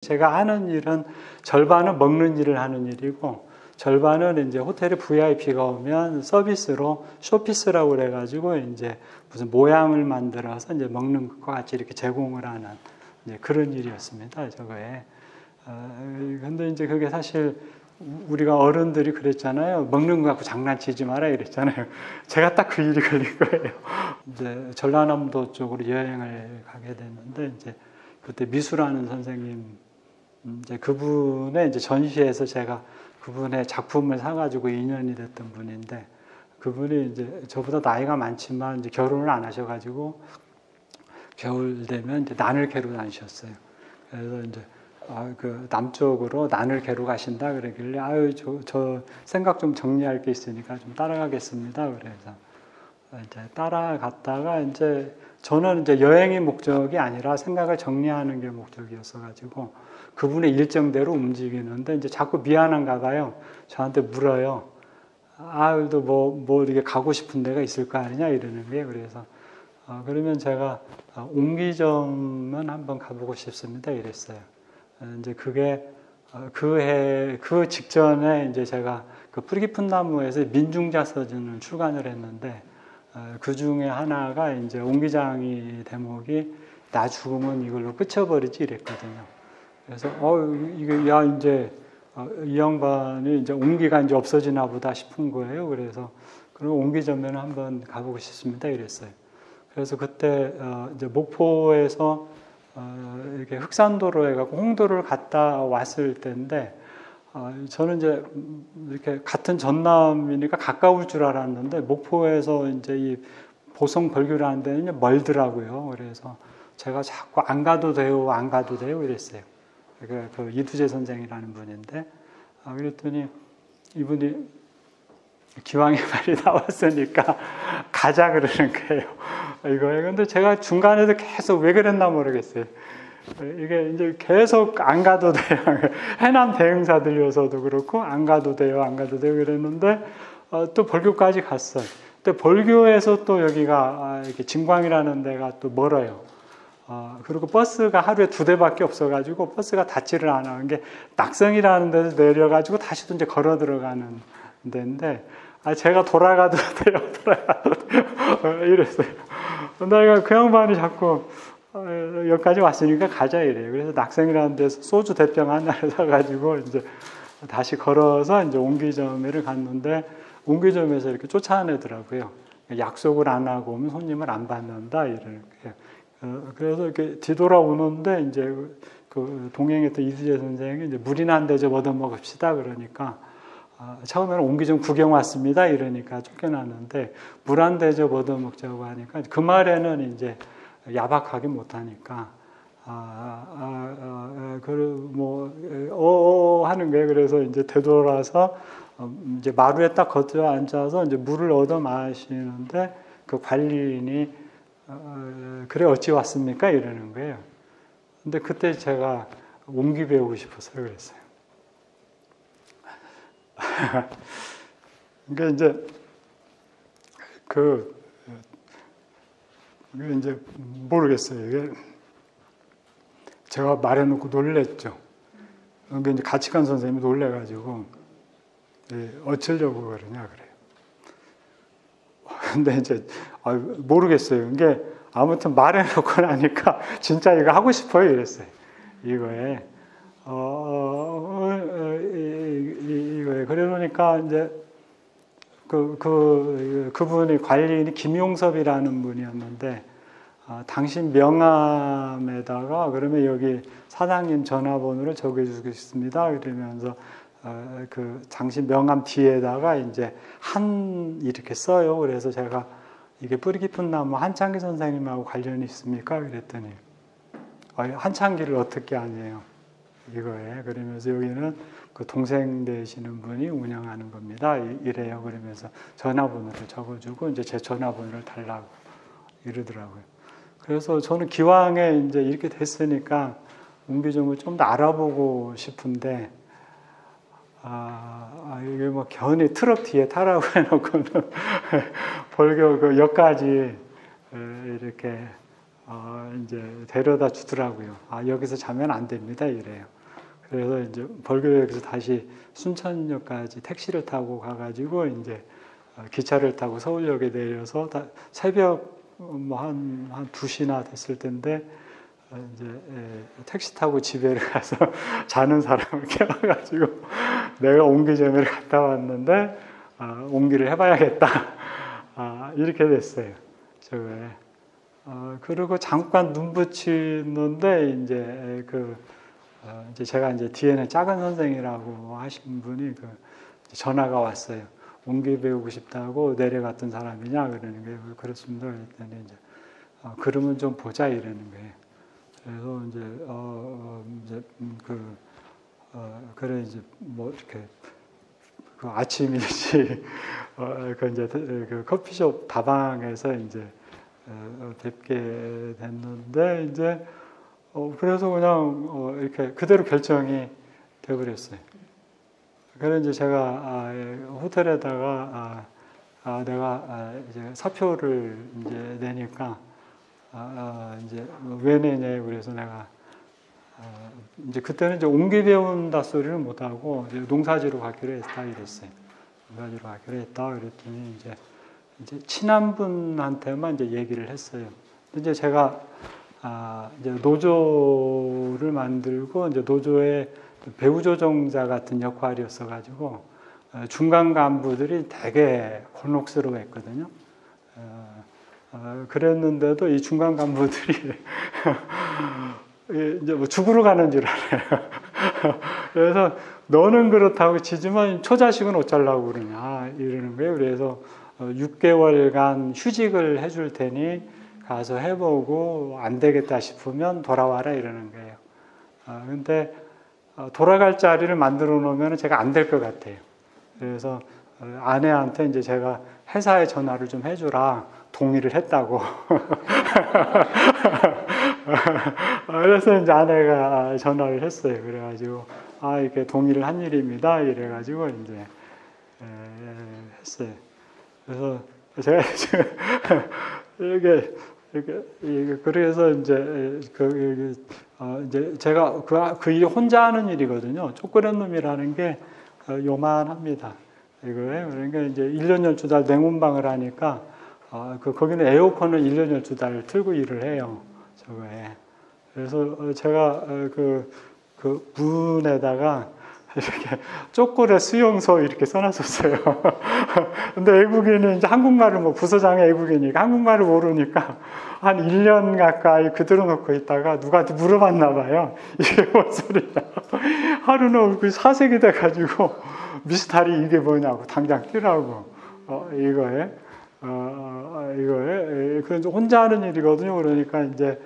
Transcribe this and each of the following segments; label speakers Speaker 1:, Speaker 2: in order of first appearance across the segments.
Speaker 1: 제가 하는 일은 절반은 먹는 일을 하는 일이고 절반은 이제 호텔에 VIP가 오면 서비스로 쇼피스라고 그래가지고 이제 무슨 모양을 만들어서 이제 먹는 것과 같이 이렇게 제공을 하는 이제 그런 일이었습니다. 저거에. 근데 이제 그게 사실 우리가 어른들이 그랬잖아요. 먹는 거 갖고 장난치지 마라 이랬잖아요. 제가 딱 그 일이 걸린 거예요. 이제 전라남도 쪽으로 여행을 가게 됐는데 이제 그때 미수라는 선생님 이제 그분의 이제 전시회에서 제가 그분의 작품을 사가지고 인연이 됐던 분인데 그분이 이제 저보다 나이가 많지만 이제 결혼을 안 하셔가지고 겨울 되면 이제 난을 캐러 다니셨어요. 그래서 이제 그 남쪽으로 난을 캐러 가신다 그러길래 아유 저 생각 좀 정리할 게 있으니까 좀 따라가겠습니다. 그래서 이제 따라갔다가 이제 저는 이제 여행이 목적이 아니라 생각을 정리하는 게 목적이었어가지고 그분의 일정대로 움직이는데 이제 자꾸 미안한가 봐요. 저한테 물어요. 또 뭐 이렇게 가고 싶은 데가 있을 거 아니냐 이러는 거예요. 그래서 그러면 제가 옹기점은 한번 가보고 싶습니다. 이랬어요. 이제 그게 그 직전에 이제 제가 그 뿌리 깊은 나무에서 민중자서전을 출간을 했는데 그 중에 하나가 이제 옹기장이 대목이 나 죽으면 이걸로 끝쳐버리지 이랬거든요. 그래서 이게 이제 이 양반이 이제 옹기가 이제 없어지나 보다 싶은 거예요. 그래서 그럼 옹기점에는 한번 가보고 싶습니다. 이랬어요. 그래서 그때 이제 목포에서 이렇게 흑산도로 해갖고 홍도를 갔다 왔을 때인데 저는 이제 이렇게 같은 전남이니까 가까울 줄 알았는데 목포에서 이제 이 보성 벌교라는 데는 멀더라고요. 그래서 제가 자꾸 안 가도 돼요 이랬어요. 그 이두재 선생이라는 분인데 그랬더니 이분이 기왕에 말이 나왔으니까 가자 그러는 거예요. 이거예요. 근데 제가 중간에서 계속 왜 그랬나 모르겠어요. 이게 이제 계속 안 가도 돼요. 해남 대흥사 들려서도 그렇고 안 가도 돼요 그랬는데 또 벌교까지 갔어요. 근데 벌교에서 또 여기가 이렇게 진광이라는 데가 또 멀어요. 그리고 버스가 하루에 2대밖에 없어가지고 버스가 닿지를 않아. 게 낙성이라는 데서 내려가지고 다시 또 이제 걸어 들어가는 데인데 제가 돌아가도 돼요 이랬어요. 내가 그 양반이 자꾸 여기까지 왔으니까 가자 이래요. 그래서 낙성이라는 데서 소주 대병 하나를 사가지고 이제 다시 걸어서 이제 옹기점에를 갔는데 옹기점에서 이렇게 쫓아내더라고요. 약속을 안 하고 오면 손님을 안 받는다 이러는 거예요. 그래서 이렇게 뒤돌아오는데 이제 그 동행했던 이수재 선생이 이제 물이나 한 대접 얻어 먹읍시다 그러니까 처음에는 옹기점 구경 왔습니다 이러니까 쫓겨났는데 물 한 대접 얻어 먹자고 하니까 그 말에는 이제 야박하게 못하니까 하는 거예요. 그래서 이제 되돌아서 이제 마루에 딱 걷어 앉아서 이제 물을 얻어 마시는데 그 관리인이 그래 어찌 왔습니까 이러는 거예요. 근데 그때 제가 옹기 배우고 싶어서 그랬어요. 그러니까 이제 이게 이제 모르겠어요. 이게 제가 말해놓고 놀랬죠. 그러니까 이제 같이 간 선생님이 놀래가지고 어쩌려고 그러냐 그래요. 근데 이제 모르겠어요. 이게 아무튼 말해놓고 나니까 진짜 이거 하고 싶어요 이랬어요. 이거에 이거에 그러니까 이제 그분이 관리인이 김용섭이라는 분이었는데 당신 명함에다가 그러면 여기 사장님 전화번호를 적어주겠습니다. 이러면서 그 당신 명함 뒤에다가 이제 이렇게 써요. 그래서 제가 이게 뿌리 깊은 나무 한창기 선생님하고 관련이 있습니까? 그랬더니 한창기를 어떻게 아니에요? 이거에 그러면서 여기는 그 동생 되시는 분이 운영하는 겁니다. 이래요. 그러면서 전화번호를 적어주고 이제 제 전화번호를 달라고 이러더라고요. 그래서 저는 기왕에 이제 이렇게 됐으니까 옹기점을 좀 더 알아보고 싶은데 이게 뭐 견이 트럭 뒤에 타라고 해놓고는 벌교 그 역까지 이렇게 이제 데려다 주더라고요. 여기서 자면 안 됩니다. 이래요. 그래서 이제 벌교역에서 다시 순천역까지 택시를 타고 가가지고 이제 기차를 타고 서울역에 내려서 새벽 한 2시나 됐을 텐데 이제 택시 타고 집에 가서 자는 사람을 깨워가지고 내가 옹기정리를 갔다 왔는데 옹기를 해봐야겠다. 이렇게 됐어요. 저거에. 그리고 잠깐 눈 붙이는데 이제 이제 제가 이제 뒤에는 작은 선생이라고 하신 분이 전화가 왔어요. 옹기 배우고 싶다고 내려갔던 사람이냐 그러는 거예요. 그렇습니다. 그랬더니 이제 그러면 좀 보자 이러는 거예요. 그래서 이제 그래 이제 뭐 이렇게 아침 일찍 이제 커피숍 다방에서 이제 뵙게 됐는데 이제 그래서 그냥 이렇게 그대로 결정이 되어버렸어요. 그래서 이제 제가 호텔에다가 내가 이제 사표를 이제 내니까 이제 왜 내냐 그래서 내가 이제 그때는 이제 옹기 배운다 소리를 못 하고 농사지로 가기로 했다 이랬어요. 농사지로 가기로 했다 그랬더니 이제 친한 분한테만 이제 얘기를 했어요. 이제 제가 이제 노조를 만들고 이제 노조의 배후 조정자 같은 역할이었어 가지고 중간 간부들이 되게 곤혹스러워했거든요. 그랬는데도 이 중간 간부들이 이제 뭐 죽으러 가는 줄 알아요. 그래서 너는 그렇다고 치지만 초자식은 어쩌려고 그러냐 이러는 거예요. 그래서 6개월간 휴직을 해줄 테니 가서 해보고 안 되겠다 싶으면 돌아와라 이러는 거예요. 근데 돌아갈 자리를 만들어 놓으면 제가 안 될 것 같아요. 그래서 아내한테 이제 제가 회사에 전화를 좀 해주라 동의를 했다고. 그래서 이제 아내가 전화를 했어요. 그래가지고 이렇게 동의를 한 일입니다. 이래가지고 이제 했어요. 그래서 제가 이렇게 그래서 이제 이제 제가 그 일 혼자 하는 일이거든요. 초콜릿 놈이라는 게 요만합니다. 이거에 그러니까 이제 1년 12달 냉온방을 하니까 거기는 에어컨을 1년 12달 틀고 일을 해요. 저거에. 그래서 제가 그 문에다가 이렇게 초콜릿 수용소 이렇게 써놨었어요. 근데 외국인이 이제 한국말을 뭐 부서장이 외국이니까 한국말을 모르니까 한 1년 가까이 그대로 놓고 있다가 누구한테 물어봤나 봐요. 이게 뭔 소리냐. 하루는 얼굴이 사색이 돼가지고 미스터리 이게 뭐냐고 당장 뛰라고 이거에 그래서 혼자 하는 일이거든요. 그러니까 이제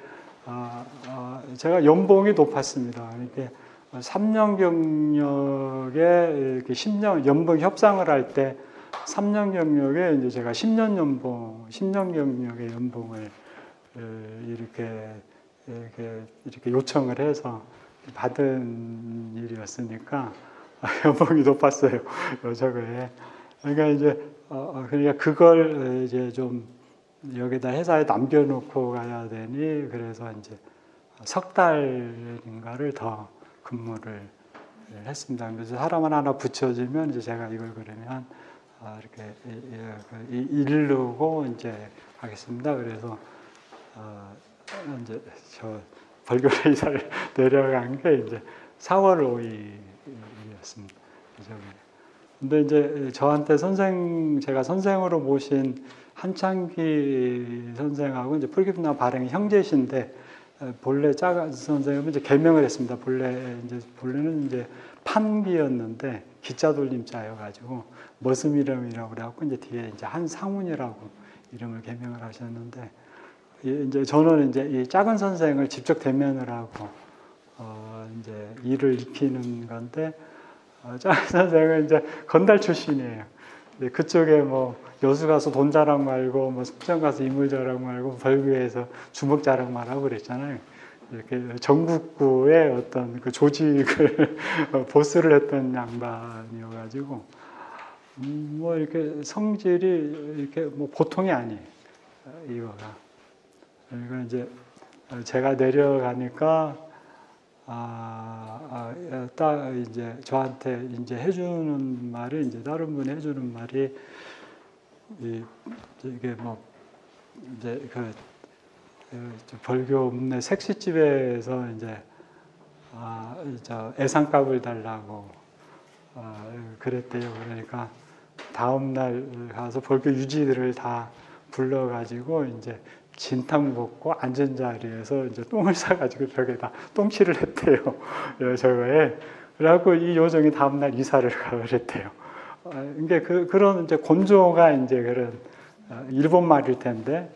Speaker 1: 제가 연봉이 높았습니다. 그러니까 3년 경력에 이렇게 10년 연봉 협상을 할 때 3년 경력에 이제 제가 10년 경력의 연봉을 이렇게 요청을 해서 받은 일이었으니까 연봉이 높았어요. 저거에. 그러니까 이제 그러니까 그걸 이제 좀 여기다 회사에 남겨놓고 가야 되니 그래서 이제 석 달인가를 더 근무를 했습니다. 그래서 사람 하나 붙여주면 이제 제가 이걸 그러면 이렇게 이르고 이제 가겠습니다. 그래서 이제 저 벌교의 이사를 내려간 게 이제 4월 5일이었습니다. 근데 이제 저한테 제가 선생으로 모신 한창기 선생하고 이제 풀기분화 발행의 형제신데 본래 작은 선생님은 이제 개명을 했습니다. 본래는 이제 판기였는데 기자 돌림 자여가지고 머슴 이름이라고 그래갖고 이제 뒤에 이제 한상훈이라고 이름을 개명을 하셨는데 이제 저는 이제 이 작은 선생을 직접 대면을 하고 이제 일을 익히는 건데 작은 선생은 이제 건달 출신이에요. 그쪽에 뭐 여수 가서 돈 자랑 말고 뭐 숙전 가서 인물 자랑 말고 벌교에서 주먹 자랑만 하고 그랬잖아요. 이렇게 전국구의 어떤 그 조직을 보스를 했던 양반이어가지고 뭐 이렇게 성질이 이렇게 뭐 보통이 아니에요. 이거가. 그러니까 이제 제가 내려가니까 딱 이제 저한테 이제 해주는 말이 이제 다른 분이 해주는 말이 이게 뭐 이제 그 벌교 읍내 색시집에서 이제 저 애상값을 달라고 그랬대요. 그러니까 다음 날 가서 벌교 유지들을 다 불러가지고 이제 진탕 먹고 앉은 자리에서 이제 똥을 싸가지고 벽에다 똥칠을 했대요. 저거에. 그래갖고 이 요정이 다음날 이사를 가버렸대요. 이게 그런 이제 곤조가 이제 그런 일본 말일 텐데,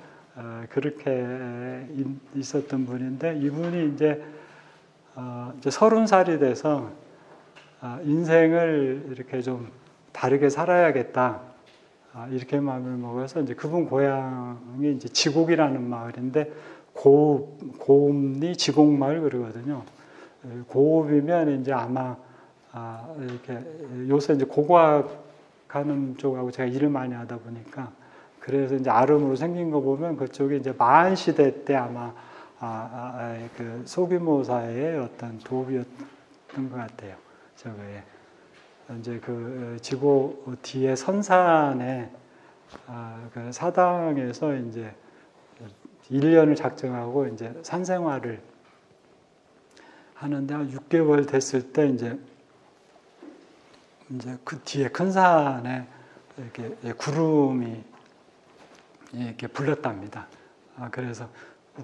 Speaker 1: 그렇게 있었던 분인데, 이분이 이제 30살이 돼서 인생을 이렇게 좀 다르게 살아야겠다. 이렇게 마음을 먹어서 이제 그분 고향이 이제 지곡이라는 마을인데 고읍리 지곡마을 그러거든요. 고읍이면 이제 아마 이렇게 요새 이제 고고학하는 쪽하고 제가 일을 많이 하다 보니까 그래서 이제 아름으로 생긴 거 보면 그쪽이 이제 마한 시대 때 아마 그 소규모사의 어떤 도읍이었던 것 같아요. 저거에. 이제 그 지고 뒤에 선산에 그 사당에서 이제 1년을 작정하고 이제 산생활을 하는데 한 6개월 됐을 때 이제 그 뒤에 큰 산에 이렇게 구름이 이렇게 불렀답니다. 그래서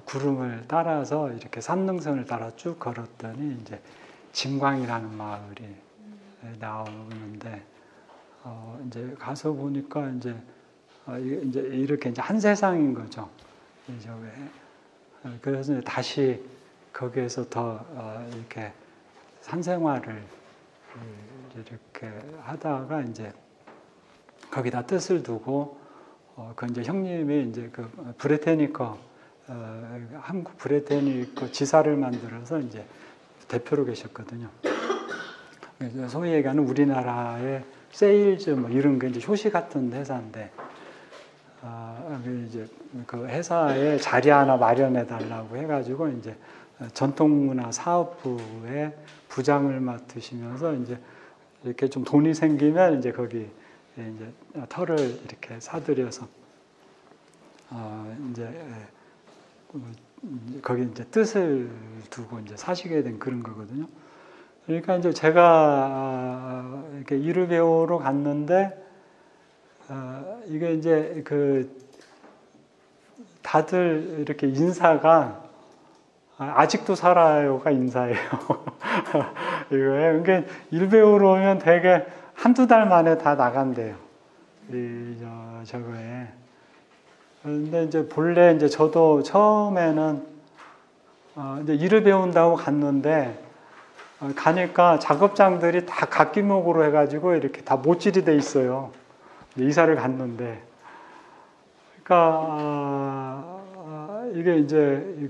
Speaker 1: 구름을 따라서 이렇게 산능선을 따라 쭉 걸었더니 이제 진광이라는 마을이 나오는데 이제 가서 보니까 이제 이렇게 이제 한 세상인 거죠. 그래서 이제 다시 거기에서 더 이렇게 산생활을 이렇게 하다가 이제 거기다 뜻을 두고 그 이제 형님이 이제 그 브레테니커 한국 브레테니커 지사를 만들어서 이제 대표로 계셨거든요. 소위 얘기하는 우리나라의 세일즈 뭐 이런 게 이제 효시 같은 회사인데, 이제 그 회사에 자리 하나 마련해 달라고 해가지고 이제 전통문화 사업부의 부장을 맡으시면서 이제 이렇게 좀 돈이 생기면 이제 거기 이제 터를 이렇게 사들여서 이제 거기 이제 뜻을 두고 이제 사시게 된 그런 거거든요. 그러니까 이제 제가 이렇게 일을 배우러 갔는데 이게 이제 그 다들 이렇게 인사가 아직도 살아요가 인사예요. 이거에 그러니까 일 배우러 오면 되게 한두 달 만에 다 나간대요. 저거에. 그런데 이제 본래 이제 저도 처음에는 이제 일을 배운다고 갔는데 가니까 작업장들이 다 각기목으로 해가지고 이렇게 다 못질이 돼 있어요. 이사를 갔는데, 그러니까 이게 이제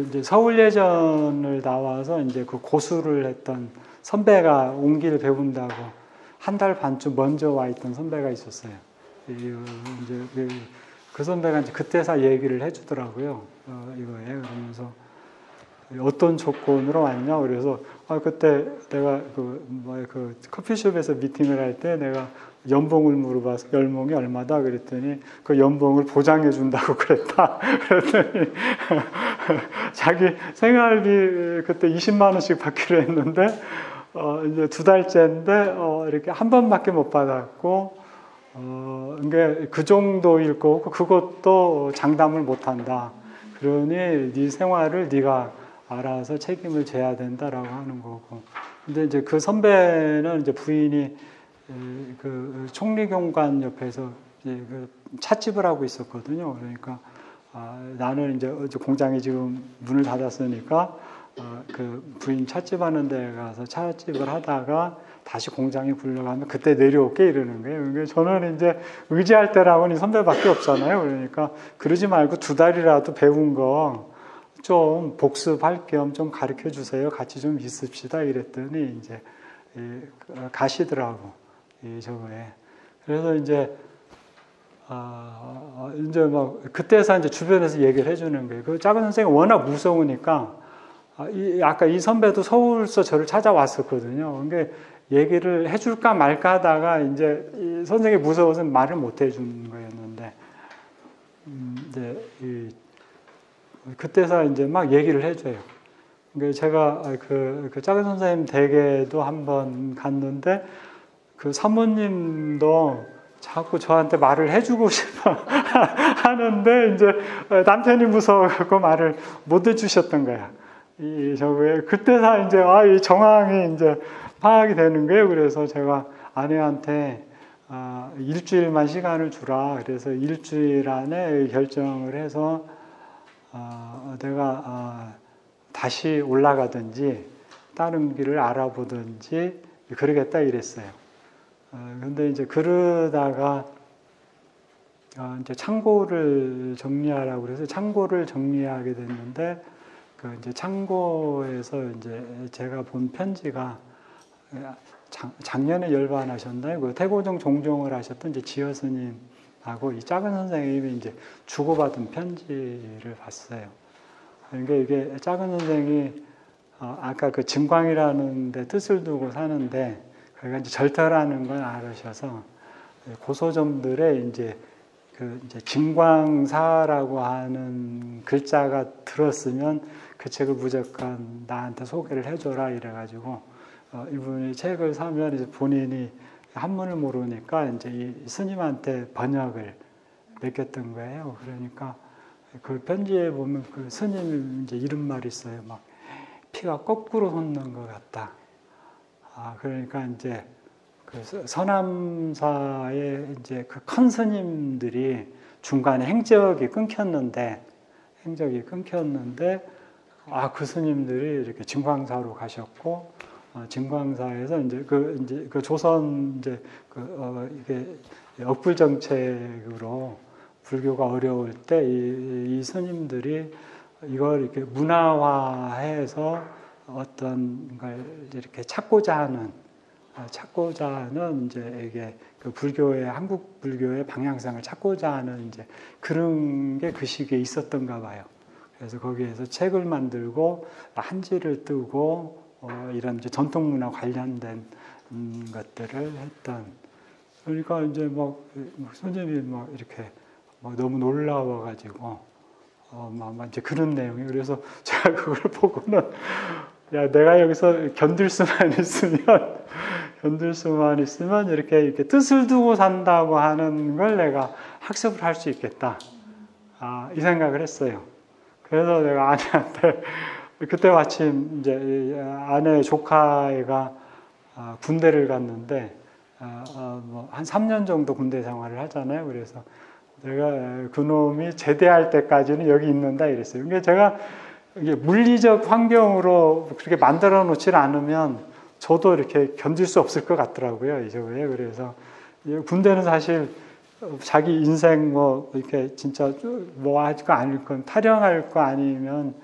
Speaker 1: 이제 서울예전을 나와서 이제 그 고수를 했던 선배가 옹기를 배운다고 한 달 반쯤 먼저 와 있던 선배가 있었어요. 이제 그 선배가 이제 그때서 얘기를 해주더라고요. 이거에 그러면서. 어떤 조건으로 왔냐? 그래서 그때 내가 그 커피숍에서 미팅을 할 때 내가 연봉을 물어봐서 연봉이 얼마다 그랬더니 그 연봉을 보장해 준다고 그랬다. 그랬더니 자기 생활비 그때 20만 원씩 받기로 했는데 이제 2달째인데 이렇게 한 번밖에 못 받았고 이게 그 정도일 거고 그것도 장담을 못 한다. 그러니 네 생활을 네가 알아서 책임을 져야 된다라고 하는 거고. 근데 이제 그 선배는 이제 부인이 그 총리경관 옆에서 이제 그 찻집을 하고 있었거든요. 그러니까 나는 이제 공장이 지금 문을 닫았으니까 그 부인 찻집 하는 데 가서 찻집을 하다가 다시 공장에 굴러가면 그때 내려올게 이러는 거예요. 그러니까 저는 이제 의지할 때라고는 이 선배밖에 없잖아요. 그러니까 그러지 말고 2달이라도 배운 거 좀 복습할 겸 좀 가르쳐 주세요. 같이 좀 있읍시다. 이랬더니 이제 가시더라고. 저거에. 그래서 이제 이제 막 그때서 이제 주변에서 얘기를 해주는 거예요. 그 작은 선생이 워낙 무서우니까 아까 이 선배도 서울서 저를 찾아왔었거든요. 그러니까 얘기를 해줄까 말까 하다가 이제 이 선생이 무서워서 말을 못 해준 거였는데 이제 그때서 이제 막 얘기를 해줘요. 그러니까 제가 그 작은 선생님 댁에도 한번 갔는데 그 사모님도 자꾸 저한테 말을 해주고 싶어 하는데 이제 남편이 무서워서 말을 못 해주셨던 거야. 그때서 이제 이 정황이 이제 파악이 되는 거예요. 그래서 제가 아내한테 일주일만 시간을 주라. 그래서 일주일 안에 결정을 해서 내가 다시 올라가든지 다른 길을 알아보든지 그러겠다 이랬어요. 근데 이제 그러다가 이제 창고를 정리하라고 그래서 창고를 정리하게 됐는데 그 이제 창고에서 이제 제가 본 편지가 작년에 열반하셨나요? 그 태고종 종종을 하셨던 이제 지어 스님하고 이 작은 선생님이 이제 주고받은 편지를 봤어요. 그러니까 이게 작은 선생이 아까 그 증광이라는 데 뜻을 두고 사는데 그러니까 이제 절터라는 걸 알으셔서 고소점들에 이제 그 이제 진광사라고 하는 글자가 들었으면 그 책을 무조건 나한테 소개를 해줘라 이래가지고 이분이 책을 사면 이제 본인이 한문을 모르니까 이제 이 스님한테 번역을 맡겼던 거예요. 그러니까 그 편지에 보면 그 스님 이제 이런 말이 있어요. 막 피가 거꾸로 솟는 것 같다. 그러니까 이제 그 서남사의 이제 그 큰 스님들이 중간에 행적이 끊겼는데 그 스님들이 이렇게 진광사로 가셨고 진광사에서 이제 그 조선 이제 이게 억불 정책으로 불교가 어려울 때 이 스님들이 이걸 이렇게 문화화해서 어떤 걸 이렇게 찾고자 하는 이제 이게 그 불교의 한국 불교의 방향성을 찾고자 하는 이제 그런 게 그 시기에 있었던가 봐요. 그래서 거기에서 책을 만들고 한지를 뜨고 이런 이제 전통 문화 관련된 것들을 했던. 그러니까 이제 막 선생님이 막 이렇게 막 너무 놀라워가지고 막 이제 그런 내용이. 그래서 제가 그걸 보고는 야, 내가 여기서 견딜 수만 있으면 이렇게 뜻을 두고 산다고 하는 걸 내가 학습을 할 수 있겠다. 이 생각을 했어요. 그래서 내가 아내한테 그때 마침 이제 아내 조카애가 군대를 갔는데 뭐 한 3년 정도 군대 생활을 하잖아요. 그래서 내가 그놈이 제대할 때까지는 여기 있는다 이랬어요. 그러니까 제가 이게 물리적 환경으로 그렇게 만들어 놓지 않으면 저도 이렇게 견딜 수 없을 것 같더라고요. 이쪽에. 그래서 군대는 사실 자기 인생 뭐 이렇게 진짜 뭐 할 거 아닐 건 타령할 거 아니면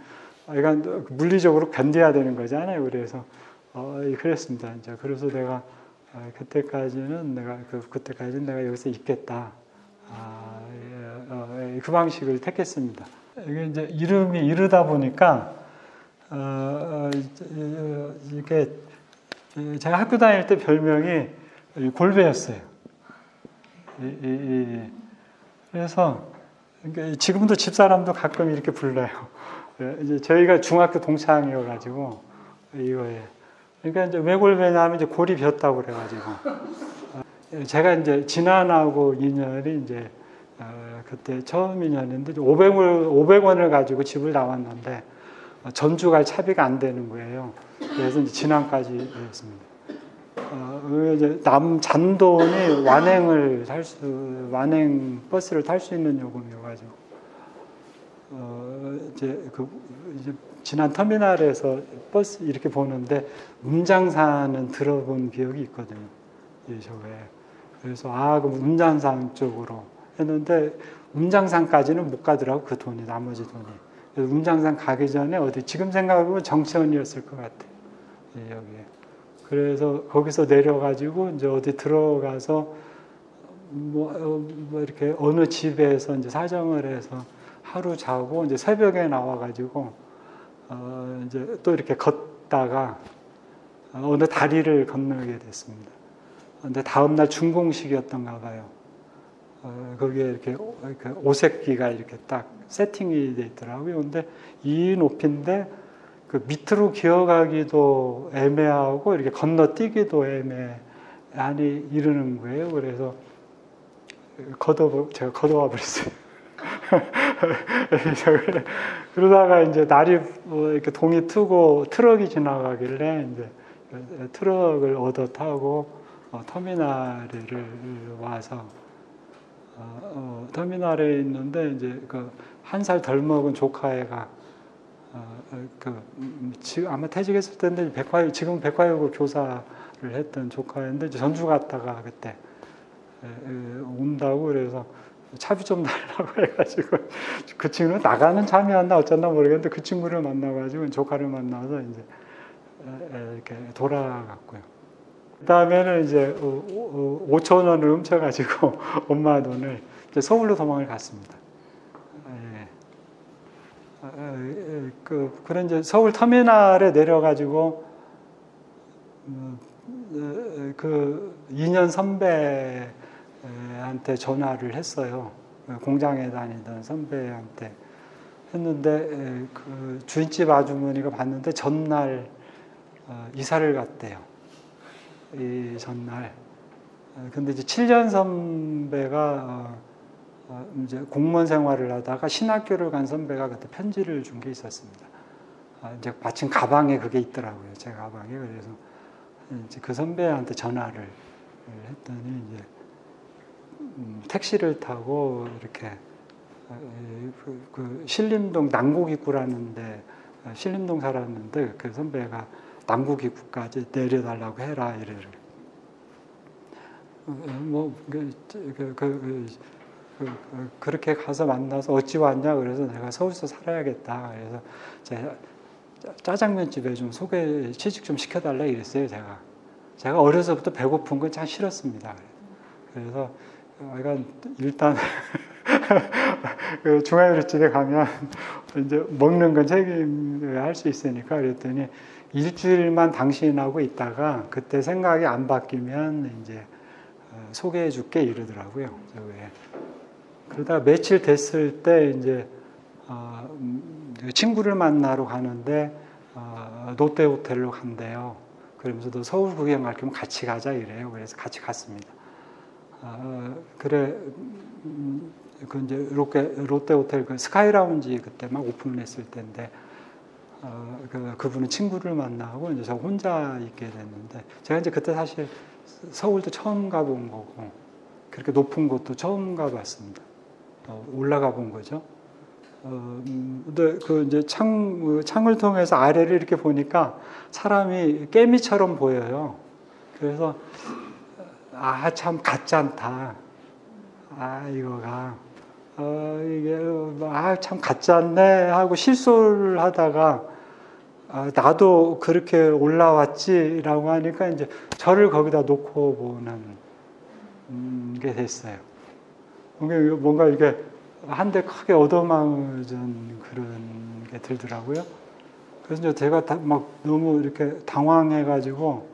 Speaker 1: 이건 물리적으로 견뎌야 되는 거잖아요. 그래서 그랬습니다. 이제 그래서 내가 그때까지는 내가 여기서 있겠다. 그 방식을 택했습니다. 이게 이제 이름이 이르다 보니까 이렇게 제가 학교 다닐 때 별명이 골배였어요. 그래서 지금도 집사람도 가끔 이렇게 불러요. 이제 저희가 중학교 동창이어가지고 이거에. 그러니까 이제 왜 골배냐면 이제 골이 비었다고 그래가지고 제가 이제 진안하고 인연이 이제 그때 처음 인연인데 500원을 가지고 집을 나왔는데 전주 갈 차비가 안 되는 거예요. 그래서 이제 진안까지 했습니다. 이제 잔돈이 완행 버스를 탈 수 있는 요금이어가지고 이제 진안 터미널에서 버스 이렇게 보는데 음장산은 들어본 기억이 있거든요. 그래서 그럼 음장산 쪽으로 했는데 음장산까지는 못 가더라고. 그 돈이 나머지 돈이. 그래서 음장산 가기 전에 지금 생각해보면 정천이었을 것 같아요. 여기에. 그래서 거기서 내려가지고 이제 어디 들어가서 뭐 이렇게 어느 집에서 이제 사정을 해서 하루 자고 이제 새벽에 나와가지고 이제 또 이렇게 걷다가 어느 다리를 건너게 됐습니다. 근데 다음날 준공식이었던가 봐요. 거기에 이렇게 오색기가 이렇게 딱 세팅이 돼 있더라고요. 근데 이 높이인데 그 밑으로 기어가기도 애매하고 이렇게 건너뛰기도 애매하니 이르는 거예요. 그래서 제가 걷어와 버렸어요. 그러다가 이제 날이 이렇게 동이 트고 트럭이 지나가길래 이제 트럭을 얻어 타고 터미널에 와서 터미널에 있는데 이제 그 한 살 덜 먹은 조카애가 지금 아마 퇴직했을 텐데 지금 백화여고 교사를 했던 조카인데 전주 갔다가 그때 온다고 그래서 차비 좀 달라고 해가지고 그 친구는 나가는 참이었나 어쩌나 모르겠는데 그 친구를 만나가지고 조카를 만나서 이제 이렇게 돌아갔고요. 그 다음에는 이제 5천 원을 훔쳐가지고 엄마 돈을 이제 서울로 도망을 갔습니다. 그런 이제 서울 터미널에 내려가지고 그 2년 선배한테 전화를 했어요. 공장에 다니던 선배한테 했는데 그 주인집 아주머니가 봤는데 전날 이사를 갔대요. 이 전날. 근데 이제 7년 선배가 이제 공무원 생활을 하다가 신학교를 간 선배가 그때 편지를 준 게 있었습니다. 이제 마침 가방에 그게 있더라고요. 제 가방에. 그래서 이제 그 선배한테 전화를 했더니 이제 택시를 타고 이렇게 그 신림동 남곡입구라는데 신림동 살았는데 그 선배가 남곡입구까지 내려달라고 해라 이래요. 그렇게 가서 만나서 어찌 왔냐 그래서 내가 서울서 살아야겠다. 그래서 제가 짜장면 집에 좀 취직 좀 시켜달라 이랬어요. 제가 어려서부터 배고픈 건 참 싫었습니다. 그래서 일단 그 중화요리집에 가면 이제 먹는 건 책임을 할 수 있으니까 그랬더니 일주일만 당신하고 있다가 그때 생각이 안 바뀌면 이제 소개해 줄게 이러더라고요. 그러다가 며칠 됐을 때 이제 친구를 만나러 가는데 롯데 호텔로 간대요. 그러면서 너 서울 구경 갈 거면 같이 가자 이래요. 그래서 같이 갔습니다. 그래 그 이제 롯데 호텔 그 스카이 라운지 그때 막 오픈했을 때인데 그분은 친구를 만나고 이제 저 혼자 있게 됐는데 제가 이제 그때 사실 서울도 처음 가본 거고 그렇게 높은 곳도 처음 가봤습니다. 올라가 본 거죠. 근데 그 이제 창을 통해서 아래를 이렇게 보니까 사람이 깨미처럼 보여요. 그래서 참 가짜않다. 이거가 이게 참 가짜네 하고 실소를 하다가 나도 그렇게 올라왔지라고 하니까 이제 저를 거기다 놓고 보는 게 됐어요. 뭔가 이렇게 한 대 크게 얻어맞은 그런 게 들더라고요. 그래서 이제 제가 막 너무 이렇게 당황해가지고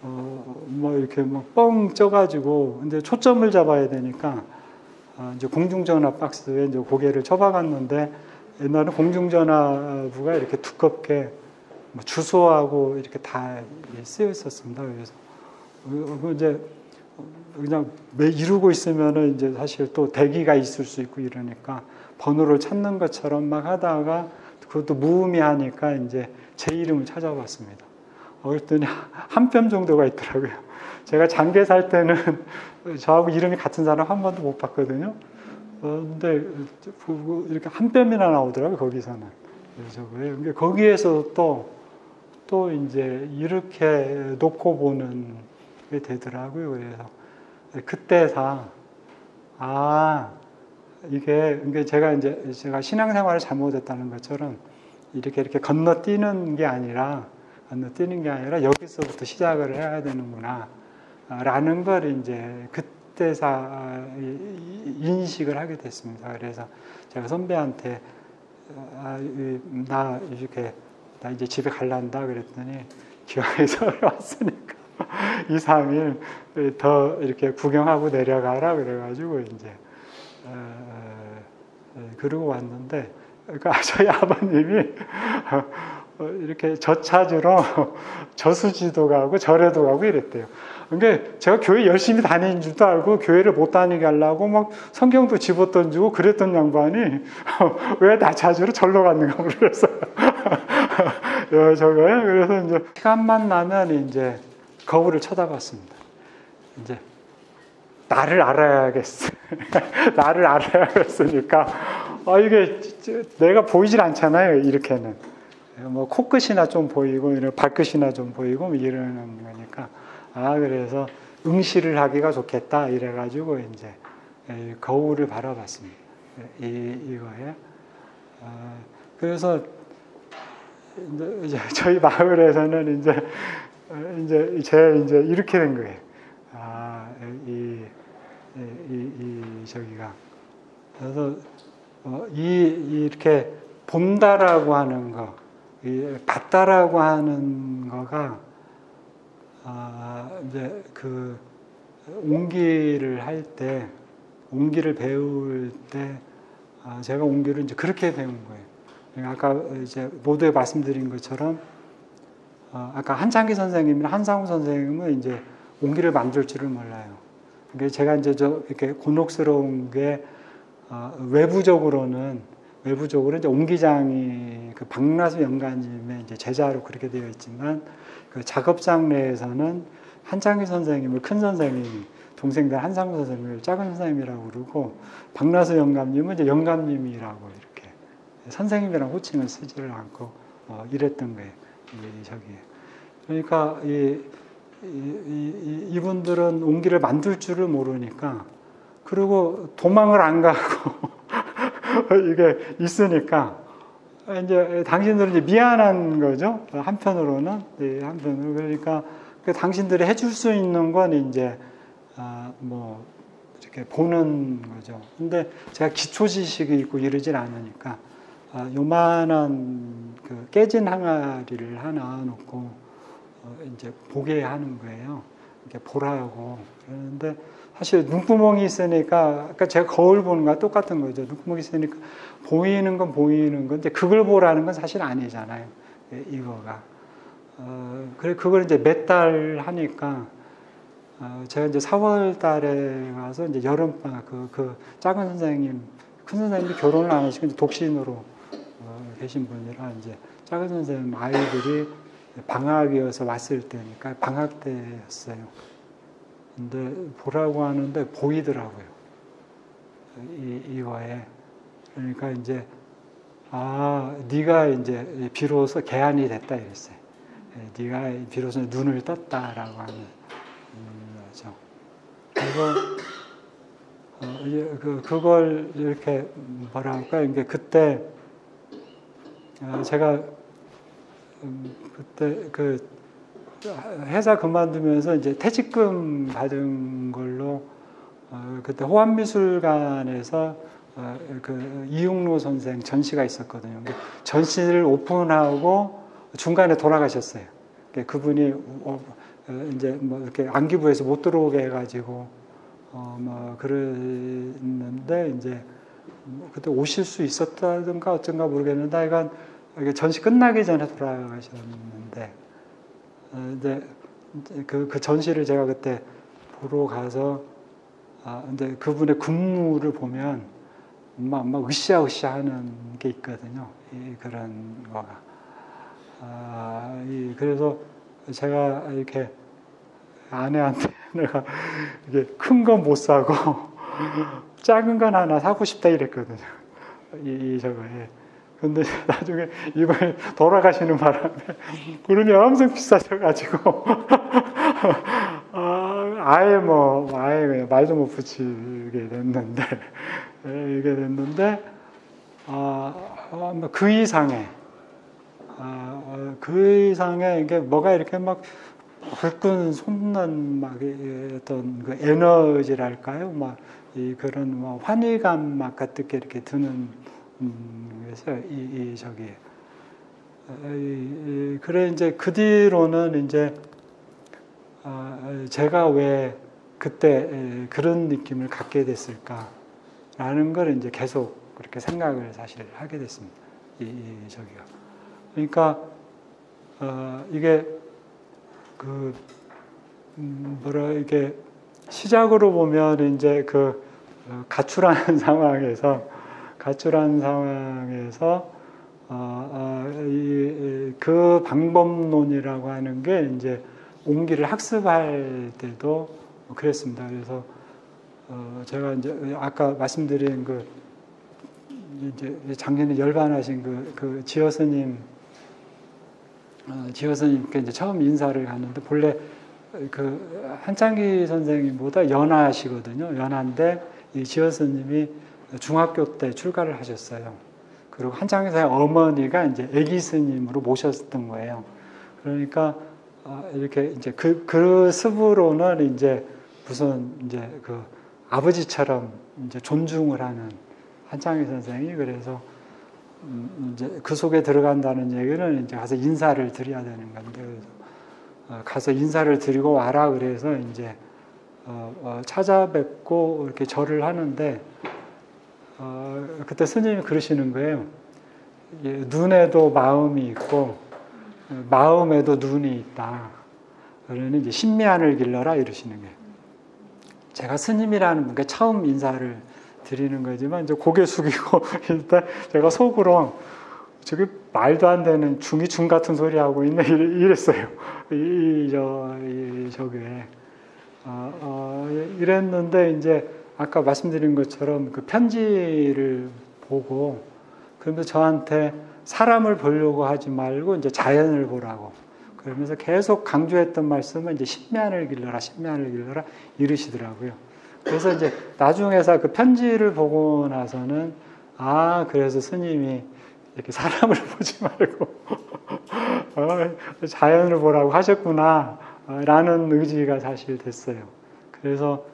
Speaker 1: 뭐 이렇게 막 뻥 쪄가지고 근데 초점을 잡아야 되니까 이제 공중전화 박스에 이제 고개를 쳐박았는데 옛날에 공중전화부가 이렇게 두껍게 뭐 주소하고 이렇게 다 쓰여 있었습니다. 그래서 이제 그냥 이루고 있으면은 이제 사실 또 대기가 있을 수 있고 이러니까 번호를 찾는 것처럼 막 하다가 그것도 무의미하니까 이제 제 이름을 찾아봤습니다. 그랬더니 한 뼘 정도가 있더라고요. 제가 장계 살 때는 저하고 이름이 같은 사람 한 번도 못 봤거든요. 근데 이렇게 한 뼘이나 나오더라고요, 거기서는. 그래서 거기에서 또 이제 이렇게 놓고 보는 게 되더라고요. 그래서 그때서 이게 제가 신앙생활을 잘못했다는 것처럼 이렇게 건너뛰는 게 아니라 여기서부터 시작을 해야 되는구나 라는 걸 이제 학대사 인식을 하게 됐습니다. 그래서 제가 선배한테 나 이제 집에 갈란다 그랬더니 기왕에 서울에 왔으니까 2, 3일 더 이렇게 구경하고 내려가라 그래가지고 이제 그러고 왔는데, 그러니까 저희 아버님이 이렇게 저 찾으러 저수지도 가고 절에도 가고 이랬대요. 그러니까 제가 교회 열심히 다니는 줄도 알고 교회를 못 다니게 하려고 막 성경도 집어던지고 그랬던 양반이 왜 나 찾으러 절로 갔는가 모르겠어요. 저거요. 그래서 이제 시간만 나면 이제 거울을 쳐다봤습니다. 이제 나를 알아야겠어. 나를 알아야겠으니까 이게 내가 보이질 않잖아요. 이렇게는 뭐 코끝이나 좀 보이고 발끝이나 좀 보이고 뭐 이러는 거니까 그래서 응시를 하기가 좋겠다 이래가지고 이제 거울을 바라봤습니다. 이거에 그래서 이제 저희 마을에서는 이제 이렇게 된 거예요. 저기가 그래서 이렇게 본다라고 하는 거, 봤다라고 하는 거가 이제 그 옹기를 할 때, 옹기를 배울 때 제가 옹기를 이제 그렇게 배운 거예요. 아까 이제 모두에 말씀드린 것처럼 아까 한창기 선생님이나 한상우 선생님은 이제 옹기를 만들 줄을 몰라요. 그러니까 제가 이제 이렇게 곤혹스러운 게 외부적으로는 이제 옹기장이 그 박나수 영가님의 이제 제자로 그렇게 되어 있지만 그 작업장 내에서는 한창기 선생님을 큰 선생님, 동생들 한상우 선생님을 작은 선생님이라고 그러고 박나수 영감님은 이제 영감님이라고 이렇게 선생님이랑 호칭을 쓰지를 않고 이랬던 거예요. 저기에. 그러니까 이분들은 옹기를 만들 줄을 모르니까 그리고 도망을 안 가고 이게 있으니까 이제 당신들은 이제 미안한 거죠. 한편으로는 그러니까 당신들이 해줄 수 있는 건 이제 뭐 이렇게 보는 거죠. 근데 제가 기초 지식이 있고 이러질 않으니까 요만한 그 깨진 항아리를 하나 놓고 이제 보게 하는 거예요. 이렇게 보라고. 그러는데 사실 눈구멍이 있으니까 아까 제가 거울 보는 거랑 똑같은 거죠. 눈구멍이 있으니까 보이는 건 보이는 건데 그걸 보라는 건 사실 아니잖아요. 이거가. 그래 그걸 이제 몇 달 하니까 제가 이제 4월 달에 가서 이제 여름방학 그 작은 선생님, 큰 선생님이 결혼을 안 하시고 이제 독신으로 계신 분이라 이제 작은 선생님 아이들이 방학이어서 왔을 때니까 방학 때였어요. 근데 보라고 하는데 보이더라고요. 이거에. 그러니까 이제 네가 이제 비로소 개안이 됐다 이랬어요. 네가 비로소 눈을 떴다라고 하는 거죠. 그리고 그걸 이렇게 뭐라 할까? 이게 그때 제가 그때 그 회사 그만두면서 이제 퇴직금 받은 걸로 그때 호암미술관에서 그 이육로 선생 전시가 있었거든요. 전시를 오픈하고 중간에 돌아가셨어요. 그분이 이제 뭐 이렇게 안기부에서 못 들어오게 해가지고 뭐 그랬는데 이제 뭐 그때 오실 수 있었다든가 어쩐가 모르겠는데 하여간 전시 끝나기 전에 돌아가셨는데 이제 그 전시를 제가 그때 보러 가서 근데 그분의 근무를 보면 막 으쌰으쌰 하는 게 있거든요. 그런 거가. 그래서 제가 이렇게 아내한테 내가 이게 큰 건 못 사고 작은 건 하나 사고 싶다 이랬거든요. 저거에. 근데 나중에 이번에 돌아가시는 바람에 그림이 엄청 비싸져가지고 아예 그냥 말도 못 붙이게 됐는데 그 이상의 이게 뭐가 이렇게 막 불끈 솟는 막 어떤 그 에너지랄까요? 막 이 그런 뭐 환희감 막 같은 게 이렇게 드는 그래서 저기 그래 이제 그 뒤로는 이제 제가 왜 그때 그런 느낌을 갖게 됐을까라는 걸 이제 계속 그렇게 생각을 사실 하게 됐습니다. 저기요. 그러니까 이게 그 뭐라 이게 시작으로 보면 이제 그 가출한 상황에서 그 방법론이라고 하는 게 이제 옹기를 학습할 때도 그랬습니다. 그래서 제가 이제 아까 말씀드린 그 이제 작년에 열반하신 그 지어 스님께 이제 처음 인사를 갔는데 본래 그 한창기 선생님보다 연하시거든요. 연한데 이 지어 스님이 중학교 때 출가를 하셨어요. 그리고 한창기 선생 어머니가 이제 애기 스님으로 모셨던 거예요. 그러니까 이렇게 이제 그 습으로는 이제 무슨 이제 그 아버지처럼 이제 존중을 하는 한창기 선생이 그래서 이제 그 속에 들어간다는 얘기는 이제 가서 인사를 드려야 되는 건데 그래서 가서 인사를 드리고 와라 그래서 이제 찾아뵙고 이렇게 절을 하는데 그때 스님이 그러시는 거예요. 눈에도 마음이 있고 마음에도 눈이 있다. 그러니 이제 신미안을 길러라 이러시는 거예요. 제가 스님이라는 분께 처음 인사를 드리는 거지만 이제 고개 숙이고 일단 제가 속으로 저기 말도 안 되는 중이 중 같은 소리 하고 있네 이랬어요. 저게 이랬는데 이제 아까 말씀드린 것처럼 그 편지를 보고 그러면서 저한테 사람을 보려고 하지 말고 이제 자연을 보라고 그러면서 계속 강조했던 말씀은 이제 신면을 길러라 이러시더라고요. 그래서 이제 나중에서 그 편지를 보고 나서는 그래서 스님이 이렇게 사람을 보지 말고 자연을 보라고 하셨구나 라는 의지가 사실 됐어요. 그래서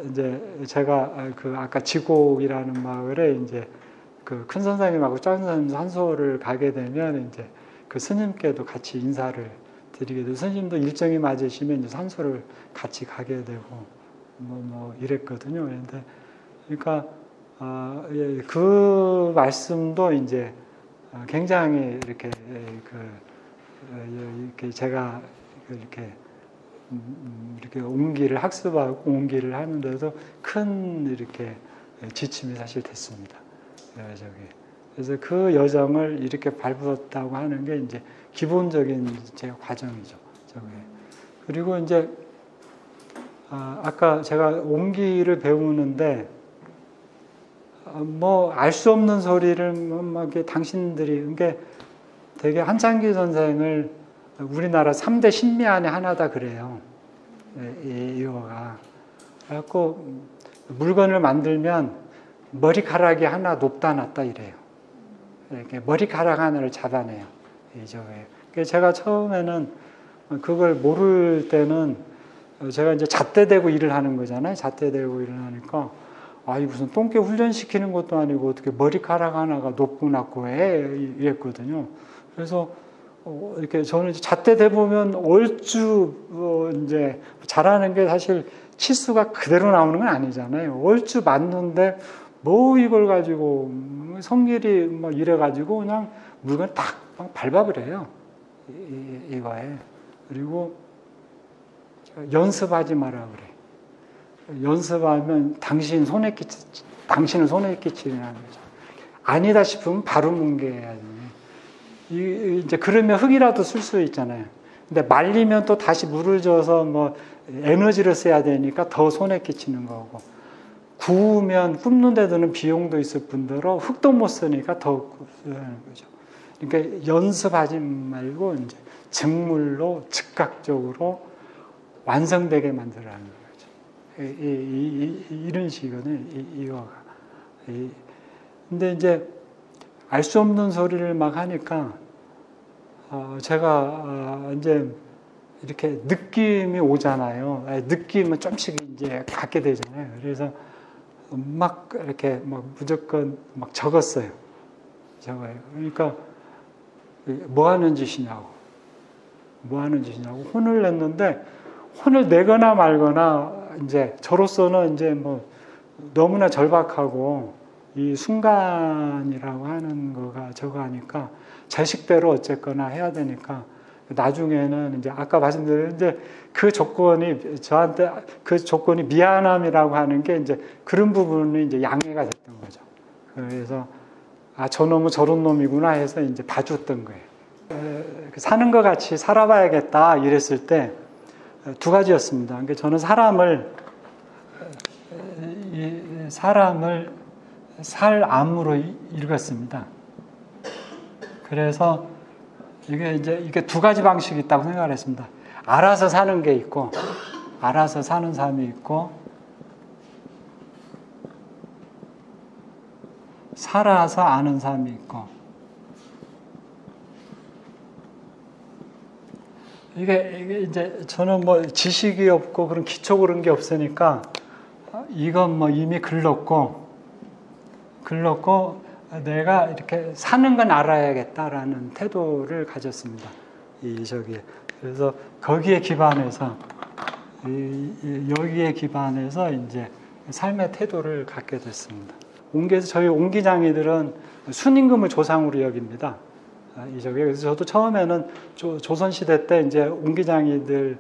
Speaker 1: 이제 제가 그 아까 지곡이라는 마을에 이제 그 큰 선생님하고 작은 선생님 산소를 가게 되면 이제 그 스님께도 같이 인사를 드리게 되고 스님도 일정이 맞으시면 이제 산소를 같이 가게 되고 뭐 이랬거든요. 그런데 그러니까 그 말씀도 이제 굉장히 이렇게 이렇게 제가 이렇게 옹기를 학습하고 옹기를 하는데도 큰 이렇게 지침이 사실 됐습니다. 그래서 그 여정을 이렇게 밟았다고 하는 게 이제 기본적인 제 과정이죠. 그리고 이제 아까 제가 옹기를 배우는데 뭐 알 수 없는 소리를 막 당신들이 그게 되게 한창기 선생을 우리나라 3대 신미안의 하나다 그래요. 이거가. 그래갖고 물건을 만들면 머리카락이 하나 높다 낮다 이래요. 이렇게 머리카락 하나를 잡아내요. 저게. 제가 처음에는 그걸 모를 때는 제가 이제 잣대대고 일을 하는 거잖아요. 잣대대고 일을 하니까 이 무슨 똥개 훈련시키는 것도 아니고 어떻게 머리카락 하나가 높고 낮고 해 이랬거든요. 그래서 이렇게 저는 잣대 대보면 얼추 이제 잘하는 게 사실 치수가 그대로 나오는 건 아니잖아요. 얼추 맞는데 뭐 이걸 가지고 성질이 뭐 이래가지고 그냥 물건 딱 밟아버려요. 이거에. 그리고 연습하지 마라 그래. 연습하면 당신은 손에 끼치는 거죠. 아니다 싶으면 바로 뭉개야 돼. 이제 그러면 흙이라도 쓸 수 있잖아요. 근데 말리면 또 다시 물을 줘서 뭐 에너지를 써야 되니까 더 손에 끼치는 거고. 구우면 굽는 데 드는 비용도 있을 뿐더러 흙도 못 쓰니까 더 하는 거죠. 그러니까 연습하지 말고 이제 즉물로 즉각적으로 완성되게 만들라는 거죠. 이런 식이거든요. 이거가. 근데 이제 알 수 없는 소리를 막 하니까 제가 이제 이렇게 느낌이 오잖아요. 느낌은 좀씩 이제 갖게 되잖아요. 그래서 막 이렇게 막 무조건 막 적었어요. 적어요. 그러니까 뭐 하는 짓이냐고. 뭐 하는 짓이냐고 혼을 냈는데 혼을 내거나 말거나 이제 저로서는 이제 뭐 너무나 절박하고 이 순간이라고 하는 거가 저거 하니까 제 식대로 어쨌거나 해야 되니까 나중에는 이제 아까 말씀드린 이제 그 조건이 저한테 그 조건이 미안함이라고 하는 게 이제 그런 부분이 이제 양해가 됐던 거죠. 그래서 아, 저놈은 저런 놈이구나 해서 이제 봐줬던 거예요. 사는 것 같이 살아봐야겠다 이랬을 때 두 가지였습니다. 그러니까 저는 사람을 살암으로 읽었습니다. 그래서 이게 두 가지 방식이 있다고 생각을 했습니다. 알아서 사는 게 있고, 알아서 사는 삶이 있고, 살아서 아는 삶이 있고. 이게 이제 저는 뭐 지식이 없고 그런 기초 그런 게 없으니까 이건 뭐 이미 글렀고 내가 이렇게 사는 건 알아야겠다라는 태도를 가졌습니다. 그래서 거기에 기반해서 여기에 기반해서 이제 삶의 태도를 갖게 됐습니다. 옹기에서 저희 옹기장이들은 순임금을 조상으로 여깁니다. 그래서 저도 처음에는 조선시대 때 이제 옹기장이들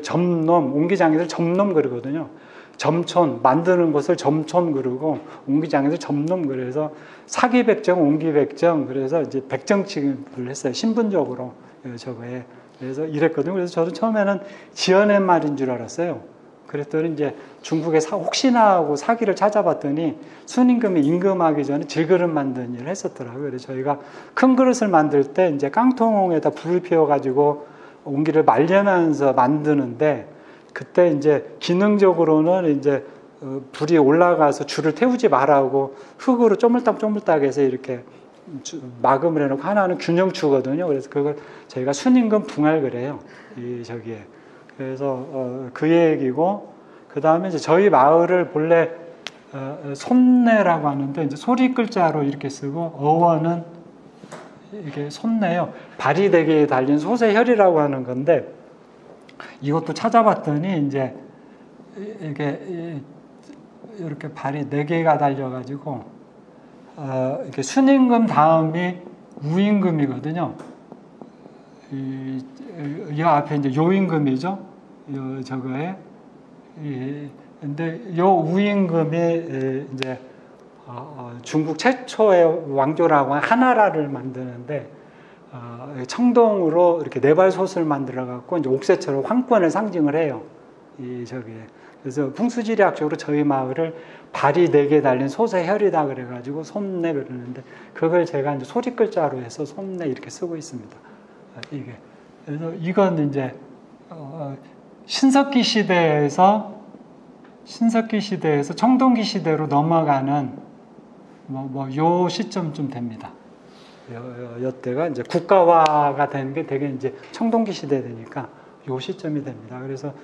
Speaker 1: 점놈 그러거든요. 점촌, 만드는 것을 점촌 그러고, 옹기장이들 점놈 그래서 사기백정, 옹기백정, 그래서 이제 백정 취급을 했어요. 신분적으로 저거에. 그래서 이랬거든요. 그래서 저도 처음에는 지어낸 말인 줄 알았어요. 그랬더니 이제 중국에 혹시나 하고 사기를 찾아봤더니 순임금이 임금하기 전에 질그릇 만드는 일을 했었더라고요. 그래서 저희가 큰 그릇을 만들 때 이제 깡통에다 불을 피워가지고 옹기를 말려면서 만드는데 그때 이제 기능적으로는 이제 불이 올라가서 줄을 태우지 말라고 흙으로 쪼물딱쪼물딱 해서 이렇게 마금을 해놓고 하나는 균형추거든요. 그래서 그걸 저희가 순임금 붕알 그래요. 저기에. 그래서 그 얘기고, 그 다음에 이제 저희 마을을 본래 손내라고 하는데 이제 소리 글자로 이렇게 쓰고 어원은 이게 손내요. 발이 되게 달린 소새혈이라고 하는 건데 이것도 찾아봤더니 이제 이게 이렇게 발이 4개가 달려가지고 이렇게 순임금 다음이 우임금이거든요. 이 앞에 이제 요임금이죠. 저거에. 근데 요 우임금이 이제 중국 최초의 왕조라고 하나라를 만드는데 청동으로 이렇게 네발솥을 만들어 갖고 이제 옥새처럼 황권을 상징을 해요. 그래서 풍수지리학적으로 저희 마을을 발이 4개 달린 솥의 혈이다 그래가지고 손내 그러는데 그걸 제가 이제 소리 글자로 해서 손내 이렇게 쓰고 있습니다. 이게. 그래서 이건 이제 신석기 시대에서 청동기 시대로 넘어가는 요 시점쯤 됩니다. 요때가 이제 국가화가 된 게 되게 이제 청동기 시대 되니까 요 시점이 됩니다. 그래서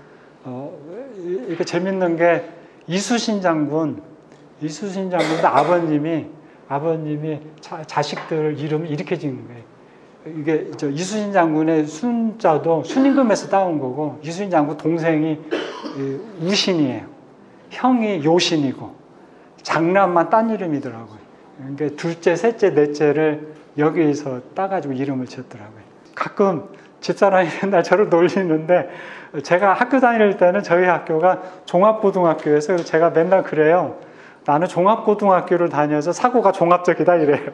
Speaker 1: 이게 재밌는 게 이수신 장군도 아버님이 자식들 이름을 이렇게 지은 거예요. 이게 이수신 장군의 순자도 순임금에서 따온 거고, 이수신 장군 동생이 우신이에요. 형이 요신이고, 장남만 딴 이름이더라고요. 그러니까 둘째, 셋째, 넷째를 여기서 따가지고 이름을 지었더라고요. 가끔 집사람이 맨날 저를 놀리는데, 제가 학교 다닐 때는 저희 학교가 종합고등학교여서 제가 맨날 그래요. 나는 종합고등학교를 다녀서 사고가 종합적이다 이래요.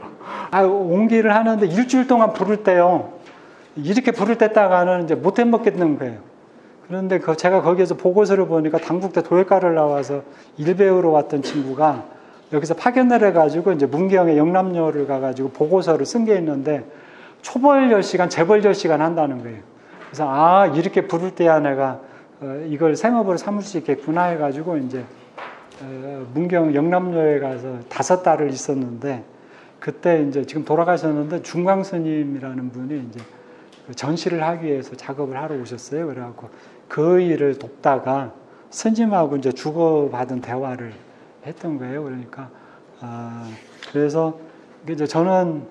Speaker 1: 옹기를 하는데 일주일 동안 부를 때요. 이렇게 부를 때다가는 이제 못 해먹겠는 거예요. 그런데 제가 거기에서 보고서를 보니까 당국대 도예과를 나와서 일 배우러 왔던 친구가 여기서 파견을 해가지고 이제 문경에 영남여를 가가지고 보고서를 쓴 게 있는데 초벌 10시간, 재벌 10시간 한다는 거예요. 그래서 이렇게 부를 때야 내가 이걸 생업으로 삼을 수 있겠구나 해가지고 이제 문경 영남여에 가서 5달을 있었는데 그때 이제 지금 돌아가셨는데 중광스님이라는 분이 이제 전시를 하기 위해서 작업을 하러 오셨어요. 그래갖고 그 일을 돕다가 스님하고 이제 주고받은 대화를 했던 거예요. 그러니까 그래서 이제 저는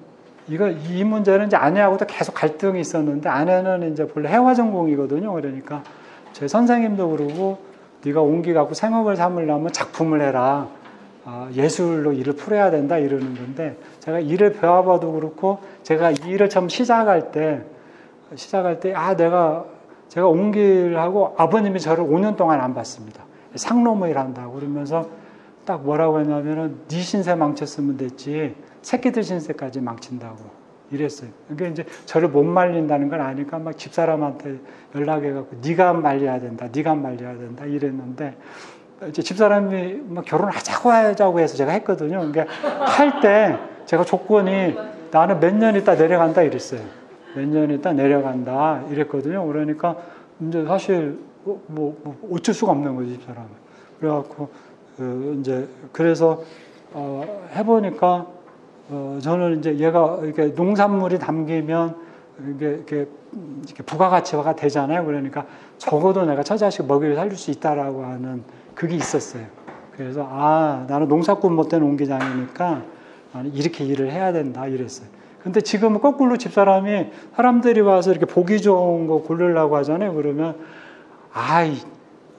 Speaker 1: 이 문제는 이제 아내하고도 계속 갈등이 있었는데, 아내는 이제 본래 해화 전공이거든요. 그러니까 제 선생님도 그러고, 네가 온기 갖고 생업을 삼으려면 작품을 해라. 예술로 일을 풀어야 된다 이러는 건데, 제가 일을 배워봐도 그렇고, 제가 이 일을 처음 시작할 때 제가 온기를 하고 아버님이 저를 5년 동안 안 봤습니다. 상노무일 한다고 그러면서 딱 뭐라고 했냐면은, 네 신세 망쳤으면 됐지 새끼들 신세까지 망친다고 이랬어요. 그러니까 이제 저를 못 말린다는 걸 아니까 막 집사람한테 연락해갖고 네가 말려야 된다 이랬는데, 이제 집사람이 막 결혼하자고 해서 제가 했거든요. 그러니까 할 때 제가 조건이 나는 몇 년 있다 내려간다 이랬어요. 몇 년 있다 내려간다 이랬거든요. 그러니까 이제 사실 뭐 어쩔 수가 없는 거지, 집사람은. 그래갖고 이제 그래서 해보니까 저는 이제 얘가 이렇게 농산물이 담기면 이게 부가가치화가 되잖아요. 그러니까 적어도 내가 처자식 먹이를 살릴 수 있다라고 하는 그게 있었어요. 그래서 나는 농사꾼 못된 옹기장이니까 나는 이렇게 일을 해야 된다 이랬어요. 근데 지금은 거꾸로 집사람이 사람들이 와서 이렇게 보기 좋은 거 고르려고 하잖아요. 그러면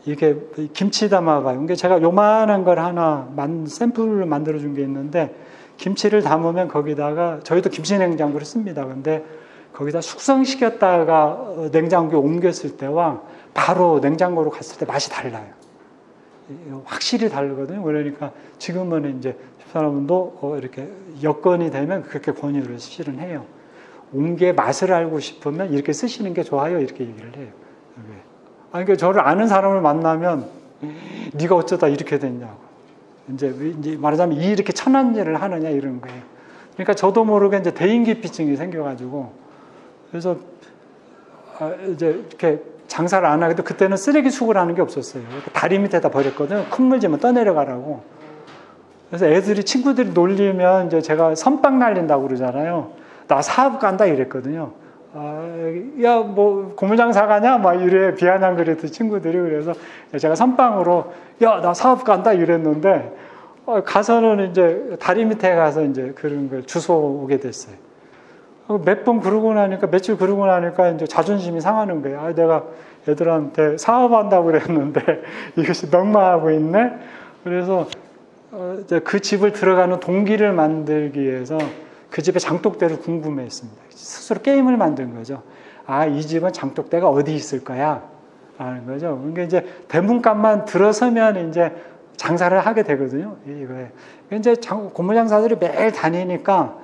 Speaker 1: 이게 김치 담아봐요. 그러니까 제가 요만한 걸 하나 샘플로 만들어준 게 있는데, 김치를 담으면 거기다가, 저희도 김치 냉장고를 씁니다. 근데 거기다 숙성시켰다가 냉장고에 옮겼을 때와 바로 냉장고로 갔을 때 맛이 달라요. 확실히 다르거든요. 그러니까 지금은 이제 집사람도 이렇게 여건이 되면 그렇게 권유를 실은 해요. 옹기의 맛을 알고 싶으면 이렇게 쓰시는 게 좋아요. 이렇게 얘기를 해요. 그러니까 저를 아는 사람을 만나면 네가 어쩌다 이렇게 됐냐고. 이제 말하자면 이렇게 천한 일을 하느냐 이런 거예요. 그러니까 저도 모르게 이제 대인기피증이 생겨가지고, 그래서 이제 이렇게 장사를 안 하게도 그때는 쓰레기 수거라는 게 없었어요. 다리 밑에다 버렸거든요. 큰 물 지면 떠내려가라고. 그래서 친구들이 놀리면 이제 제가 선빵 날린다고 그러잖아요. 나 사업 간다 이랬거든요. 야, 뭐 고물장사 가냐? 막 이래 비아냥 그랬던 친구들이. 그래서 제가 선빵으로 야, 나 사업 간다 이랬는데, 가서는 이제 다리 밑에 가서 이제 그런 걸 주워 오게 됐어요. 몇 번 그러고 나니까, 며칠 그러고 나니까 이제 자존심이 상하는 거예요. 내가 애들한테 사업한다고 그랬는데 이것이 넉마하고 있네. 그래서 이제 그 집을 들어가는 동기를 만들기 위해서 그 집의 장독대를 궁금해했습니다. 스스로 게임을 만든 거죠. 이 집은 장독대가 어디 있을 거야? 라는 거죠. 그러니까 이제 대문간만 들어서면 이제 장사를 하게 되거든요. 이거에. 이제 고물장사들이 매일 다니니까,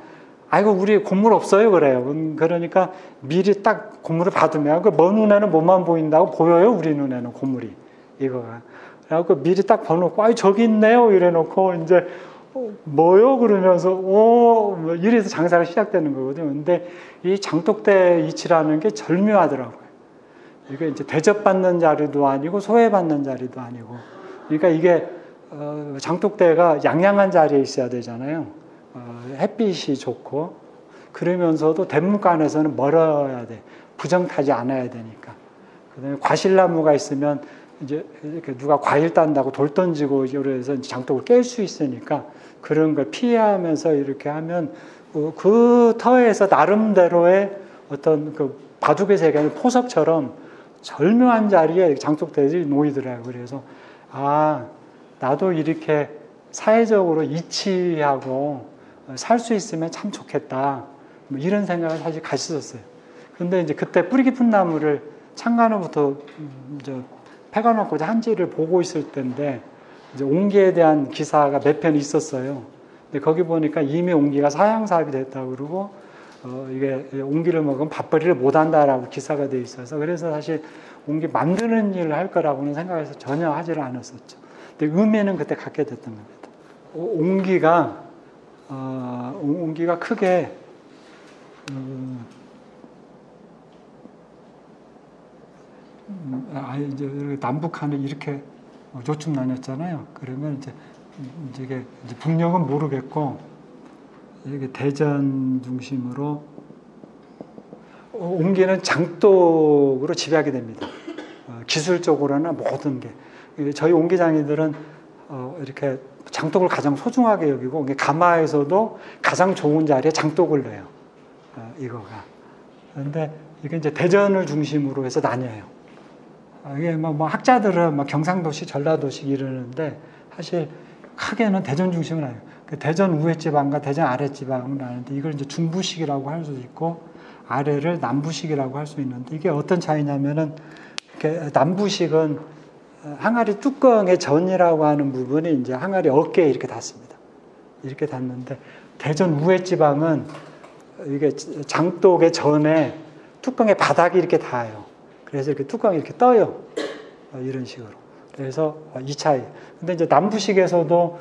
Speaker 1: 아이고, 우리 고물 없어요. 그래요. 그러니까 미리 딱 고물을 받으면, 먼 눈에는 뭐만 보인다고 보여요. 우리 눈에는 고물이. 이거가. 그래갖고 미리 딱 봐놓고, 저기 있네요. 이래 놓고, 이제, 뭐요? 그러면서, 뭐 이래서 장사가 시작되는 거거든요. 근데 이 장독대 이치라는 게 절묘하더라고요. 이게 이제 대접받는 자리도 아니고, 소외받는 자리도 아니고. 그러니까 이게, 장독대가 양양한 자리에 있어야 되잖아요. 햇빛이 좋고, 그러면서도 대문간에서는 멀어야 돼. 부정타지 않아야 되니까. 그다음에 과실나무가 있으면 이제 이렇게 누가 과일 딴다고 돌 던지고 이래서 장독을 깰 수 있으니까 그런 걸 피하면서 이렇게 하면 그 터에서 나름대로의 어떤 그 바둑의 세계는 포석처럼 절묘한 자리에 장독대들이 놓이더라고요. 그래서 나도 이렇게 사회적으로 이치하고 살 수 있으면 참 좋겠다. 뭐 이런 생각을 사실 가졌었어요. 근데 이제 그때 뿌리 깊은 나무를 창간호부터 패가 놓고 한지를 보고 있을 때인데, 이제 옹기에 대한 기사가 몇 편 있었어요. 근데 거기 보니까 이미 옹기가 사양사업이 됐다고 그러고, 이게 옹기를 먹으면 밥벌이를 못 한다라고 기사가 돼 있어서, 그래서 사실 옹기 만드는 일을 할 거라고는 생각해서 전혀 하지를 않았었죠. 근데 의미는 그때 갖게 됐던 겁니다. 옹기가 크게 이제 남북한에 이렇게 요쯤 나뉘었잖아요. 그러면 이제 북녘은 모르겠고, 이게 대전 중심으로 옹기는 장독으로 지배하게 됩니다. 기술적으로나 모든 게. 저희 옹기장이들은 이렇게 장독을 가장 소중하게 여기고 가마에서도 가장 좋은 자리에 장독을 넣어요. 이거가. 그런데 이게 이제 대전을 중심으로 해서 나뉘어요. 이게 뭐 학자들은 막 경상도식, 전라도식 이러는데 사실 크게는 대전 중심은 아니에요. 대전 우회지방과 대전 아랫지방은 나는데 이걸 이제 중부식이라고 할 수도 있고 아래를 남부식이라고 할 수 있는데 이게 어떤 차이냐면은 남부식은 항아리 뚜껑의 전이라고 하는 부분이 이제 항아리 어깨에 이렇게 닿습니다. 이렇게 닿는데 대전 우회지방은 이게 장독의 전에 뚜껑의 바닥이 이렇게 닿아요. 그래서 이렇게 뚜껑이 이렇게 떠요. 이런 식으로. 그래서 이 차이. 근데 이제 남부식에서도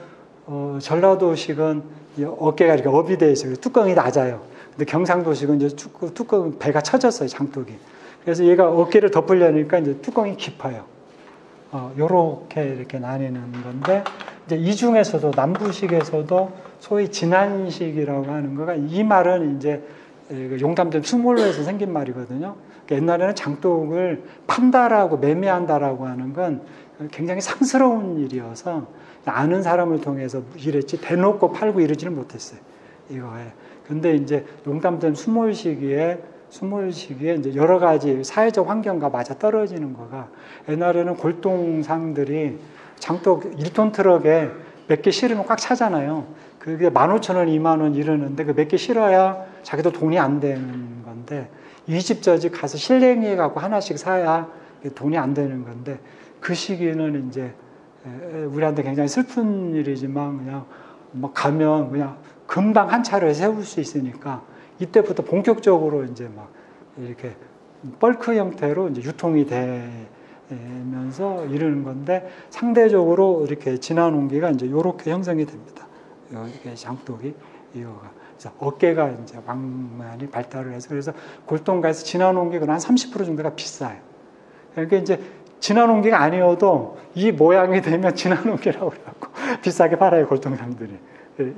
Speaker 1: 전라도식은 어깨가 이렇게 업이 되어 있어요. 뚜껑이 낮아요. 근데 경상도식은 이제 뚜껑 배가 쳐졌어요. 장독이. 그래서 얘가 어깨를 덮으려니까 이제 뚜껑이 깊어요. 요렇게 이렇게 나뉘는 건데 이제 이 중에서도 남부식에서도 소위 진안식이라고 하는 거가 이 말은 이제 용담전 수몰로에서 생긴 말이거든요. 옛날에는 장독을 판다라고 매매한다라고 하는 건 굉장히 상스러운 일이어서 아는 사람을 통해서 이랬지 대놓고 팔고 이러지는 못했어요. 이거에. 근데 이제 용담전 수몰 시기에 이제 여러 가지 사회적 환경과 맞아 떨어지는 거가 옛날에는 골동상들이 장독 1톤 트럭에 몇 개 실으면 꽉 차잖아요. 그게 15,000원, 20,000원 이러는데 그 몇 개 실어야 자기도 돈이 안 되는 건데 이 집 저 집 가서 실랭이해 갖고 하나씩 사야 돈이 안 되는 건데 그 시기는 이제 우리한테 굉장히 슬픈 일이지만 그냥 뭐 가면 그냥 금방 한 차를 세울 수 있으니까 이때부터 본격적으로 이제 막 이렇게 벌크 형태로 이제 유통이 되면서 이러는 건데 상대적으로 이렇게 진한 옹기가 이제 이렇게 형성이 됩니다. 이게 장독이 이거가. 그래서 어깨가 이제 많이 발달을 해서 그래서 골동가에서 진한 옹기가 한 30% 정도가 비싸요. 그러니까 이제 진한 옹기가 아니어도 이 모양이 되면 진한 옹기라고 그래갖고 비싸게 팔아요 골동상들이.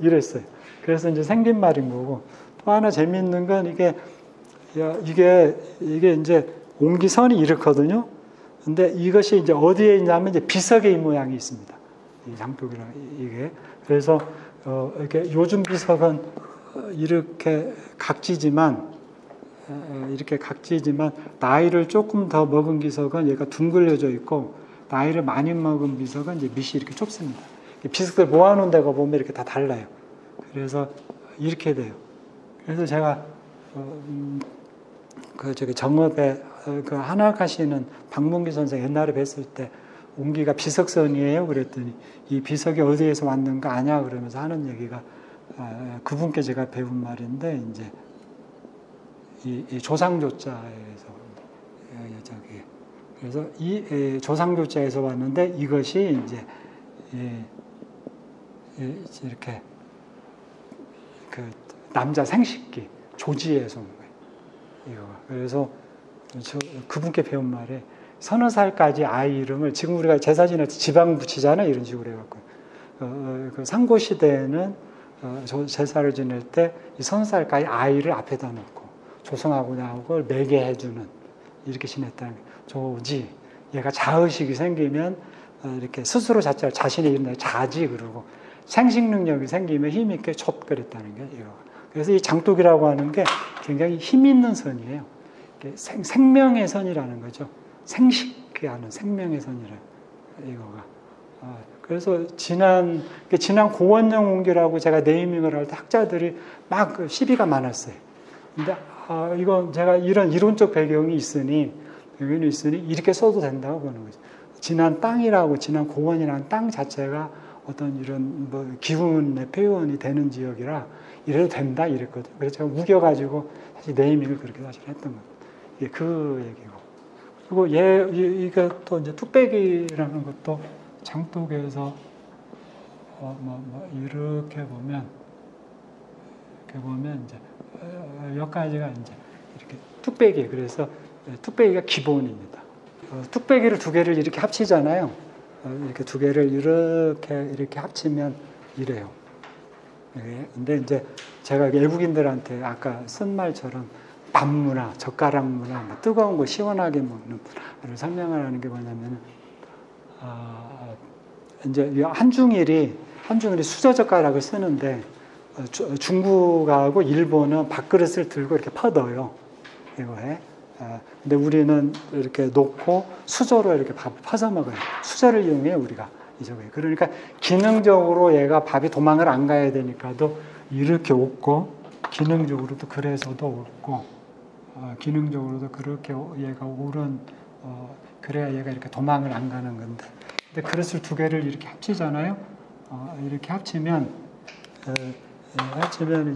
Speaker 1: 이랬어요. 그래서 이제 생긴 말인 거고 또 하나 재미있는 건 이게 이제 옹기선이 이렇거든요. 근데 이것이 이제 어디에 있냐면 이제 비석의 이 모양이 있습니다. 이 장독이랑 이게. 그래서 이렇게 요즘 비석은 이렇게 각지지만 나이를 조금 더 먹은 비석은 얘가 둥글려져 있고 나이를 많이 먹은 비석은 이제 밑이 이렇게 좁습니다. 비석들 모아놓은 데가 보면 이렇게 다 달라요. 그래서 이렇게 돼요. 그래서 제가 저기 정읍에 그 한화 가시는 박문기 선생 옛날에 뵀을 때 옹기가 비석선이에요. 그랬더니 이 비석이 어디에서 왔는가 아냐 그러면서 하는 얘기가 그분께 제가 배운 말인데 이제 이 조상조자에서 저기 그래서 이 조상조자에서 왔는데 이것이 이제 이렇게 그 남자 생식기 조지에서 온 거예요. 이거 그래서 그분께 배운 말에 서너 살까지 아이 이름을 지금 우리가 제사 지낼 때 지방 붙이잖아요. 이런 식으로 해갖고 그 상고 시대에는 제사를 지낼 때 이 서너 살까지 아이를 앞에다 놓고 조성하고 나하고 매게 해주는 이렇게 지냈다는 거예요. 조지 얘가 자의식이 생기면 이렇게 스스로 자신의 이름을 자지 그러고 생식 능력이 생기면 힘 있게 촛 그랬다는 게 이거. 그래서 이 장독이라고 하는 게 굉장히 힘 있는 선이에요. 생명의 선이라는 거죠. 생식이 하는 생명의 선이라 이거가. 그래서 지난 고원형 옹기라고 제가 네이밍을 할 때 학자들이 막 시비가 많았어요. 근데 이건 제가 이런 이론적 배경이 있으니 이렇게 써도 된다고 보는 거죠. 지난 땅이라고 지난 고원이라는 땅 자체가 어떤 이런 뭐 기운의 표현이 되는 지역이라 이래도 된다 이랬거든요. 그래서 제가 우겨가지고 사실 네이밍을 그렇게 사실 했던 겁니다. 이게 그 얘기고. 그리고 이게 또 이제 뚝배기라는 것도 장독에서 이렇게 보면 이제 여기까지가 이제 이렇게 뚝배기. 그래서 뚝배기가 기본입니다. 뚝배기를 두 개를 이렇게 합치잖아요. 이렇게 두 개를 이렇게 합치면 이래요. 근데 이제 제가 외국인들한테 아까 쓴 말처럼 밥 문화, 젓가락 문화, 뭐 뜨거운 거 시원하게 먹는 문화를 설명을 하는 게 뭐냐면, 이제 한중일이 수저젓가락을 쓰는데, 중국하고 일본은 밥그릇을 들고 이렇게 퍼둬요. 이거에. 근데 우리는 이렇게 놓고 수저로 이렇게 밥을 퍼서 먹어요. 수저를 이용해요, 우리가. 이쪽에. 그러니까 기능적으로 얘가 밥이 도망을 안 가야 되니까도 이렇게 엎고, 기능적으로도 그래서도 엎고, 기능적으로도 그렇게 얘가 오른, 그래야 얘가 이렇게 도망을 안 가는 건데. 근데 그릇을 두 개를 이렇게 합치잖아요. 이렇게 합치면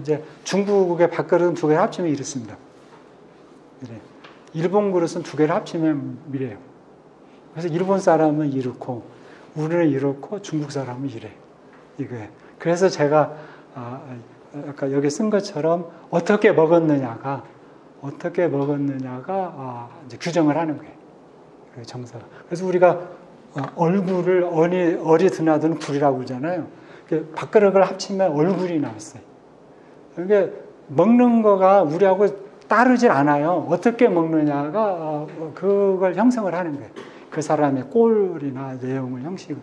Speaker 1: 이제 중국의 밥그릇은 두 개를 합치면 이렇습니다. 이래. 일본 그릇은 두 개를 합치면 이래요. 그래서 일본 사람은 이렇고, 우리는 이렇고, 중국 사람은 이래. 이거예요. 그래서 제가 아까 여기 쓴 것처럼 어떻게 먹었느냐가 이제 규정을 하는 거예요. 그 정서가. 그래서 우리가 얼굴을 어리 드나드는 굴이라고 그러잖아요. 밥그릇을 합치면 얼굴이 나왔어요. 그러니까 먹는 거가 우리하고 따르질 않아요. 어떻게 먹느냐가 그걸 형성을 하는 거예요. 그 사람의 꼴이나 내용을 형식을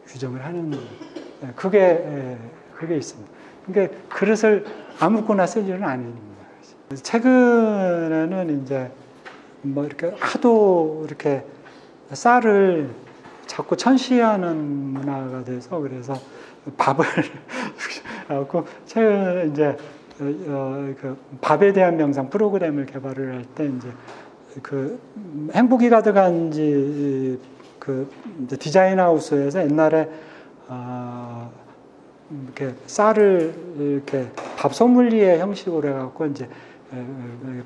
Speaker 1: 규정을 하는 거예요. 그게 있습니다. 그러니까 그릇을 아무거나 쓰지는 않는 거예요. 최근에는 이제 뭐 이렇게 하도 이렇게 쌀을 자꾸 천시하는 문화가 돼서 그래서 밥을 하고 최근에 이제 그 밥에 대한 명상 프로그램을 개발을 할 때 이제 그 행복이 가득한지 그 디자인 하우스에서 옛날에 이렇게 쌀을 이렇게 밥 소믈리에 형식으로 해갖고 이제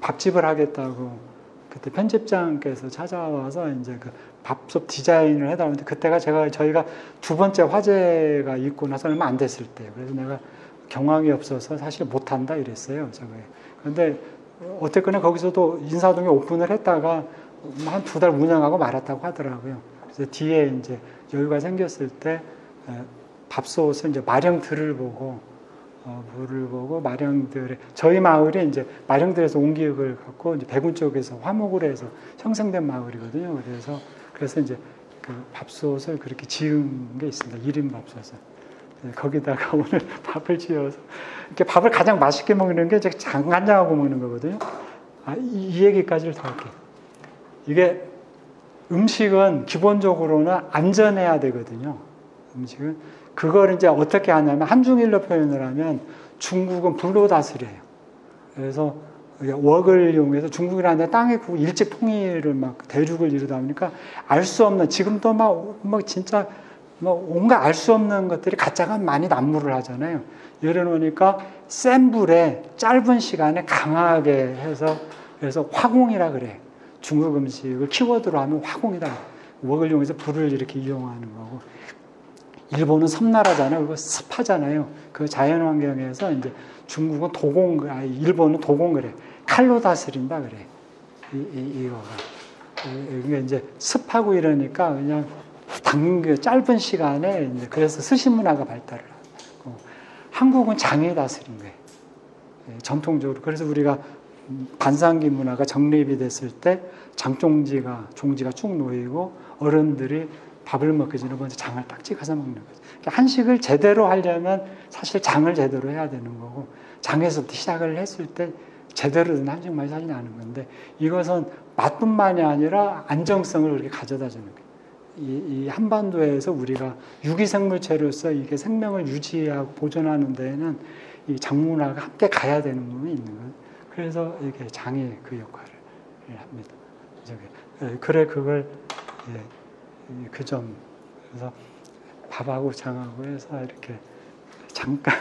Speaker 1: 밥집을 하겠다고 그때 편집장께서 찾아와서 이제 그 밥솥 디자인을 해달라는데 그때가 저희가 두 번째 화제가 있고 나서 얼마 안 됐을 때예요. 그래서 내가 경황이 없어서 사실 못한다 이랬어요. 저거에. 그런데 어쨌거나 거기서도 인사동에 오픈을 했다가 한 2달 운영하고 말았다고 하더라고요. 그래서 뒤에 이제 여유가 생겼을 때 밥솥을 이제 마령들을 보고 물을 보고 마령들에 저희 마을이 이제 마령들에서 옹기역을 갖고 이제 백운 쪽에서 화목을 해서 형성된 마을이거든요. 그래서 이제 그 밥솥을 그렇게 지은 게 있습니다. 1인 밥솥을. 거기다가 오늘 밥을 지어서 이렇게 밥을 가장 맛있게 먹는 게 제가 장간장하고 먹는 거거든요. 이 얘기까지를 더 할게요. 이게 음식은 기본적으로는 안전해야 되거든요. 음식은 그걸 이제 어떻게 하냐면 한중일로 표현을 하면 중국은 불로 다스려요. 그래서 웍을 이용해서 중국이라는 데 땅에 일찍 통일을 막 대륙을 이루다 보니까 알 수 없는 지금도 막 진짜 온갖 알 수 없는 것들이 가짜가 많이 난무를 하잖아요. 예를 놓으니까 센 불에 짧은 시간에 강하게 해서 그래서 화공이라 그래. 중국 음식을 키워드로 하면 화공이다. 웍을 이용해서 불을 이렇게 이용하는 거고. 일본은 섬나라잖아요. 그리고 습하잖아요. 그 자연 환경에서 이제 중국은 일본은 도공 그래. 칼로 다스린다 그래. 이거가. 이게 이제 습하고 이러니까 그냥 짧은 시간에 이제 그래서 스시 문화가 발달을 하고 한국은 장이 다스린 거예요. 전통적으로. 그래서 우리가 반상기 문화가 정립이 됐을 때 종지가 쭉 놓이고 어른들이 밥을 먹기 전에 먼저 장을 딱 찍어서 먹는 거죠. 그러니까 한식을 제대로 하려면 사실 장을 제대로 해야 되는 거고 장에서부터 시작을 했을 때 제대로 된 한식 맛이 사실 나는 건데 이것은 맛뿐만이 아니라 안정성을 그렇게 가져다 주는 거예요. 이 한반도에서 우리가 유기생물체로서 이게 생명을 유지하고 보존하는 데에는 이 장문화가 함께 가야 되는 부분이 있는 거예요. 그래서 이게 장이 그 역할을 합니다. 그래 그걸 그 점 그래서 밥하고 장하고 해서 이렇게 잠깐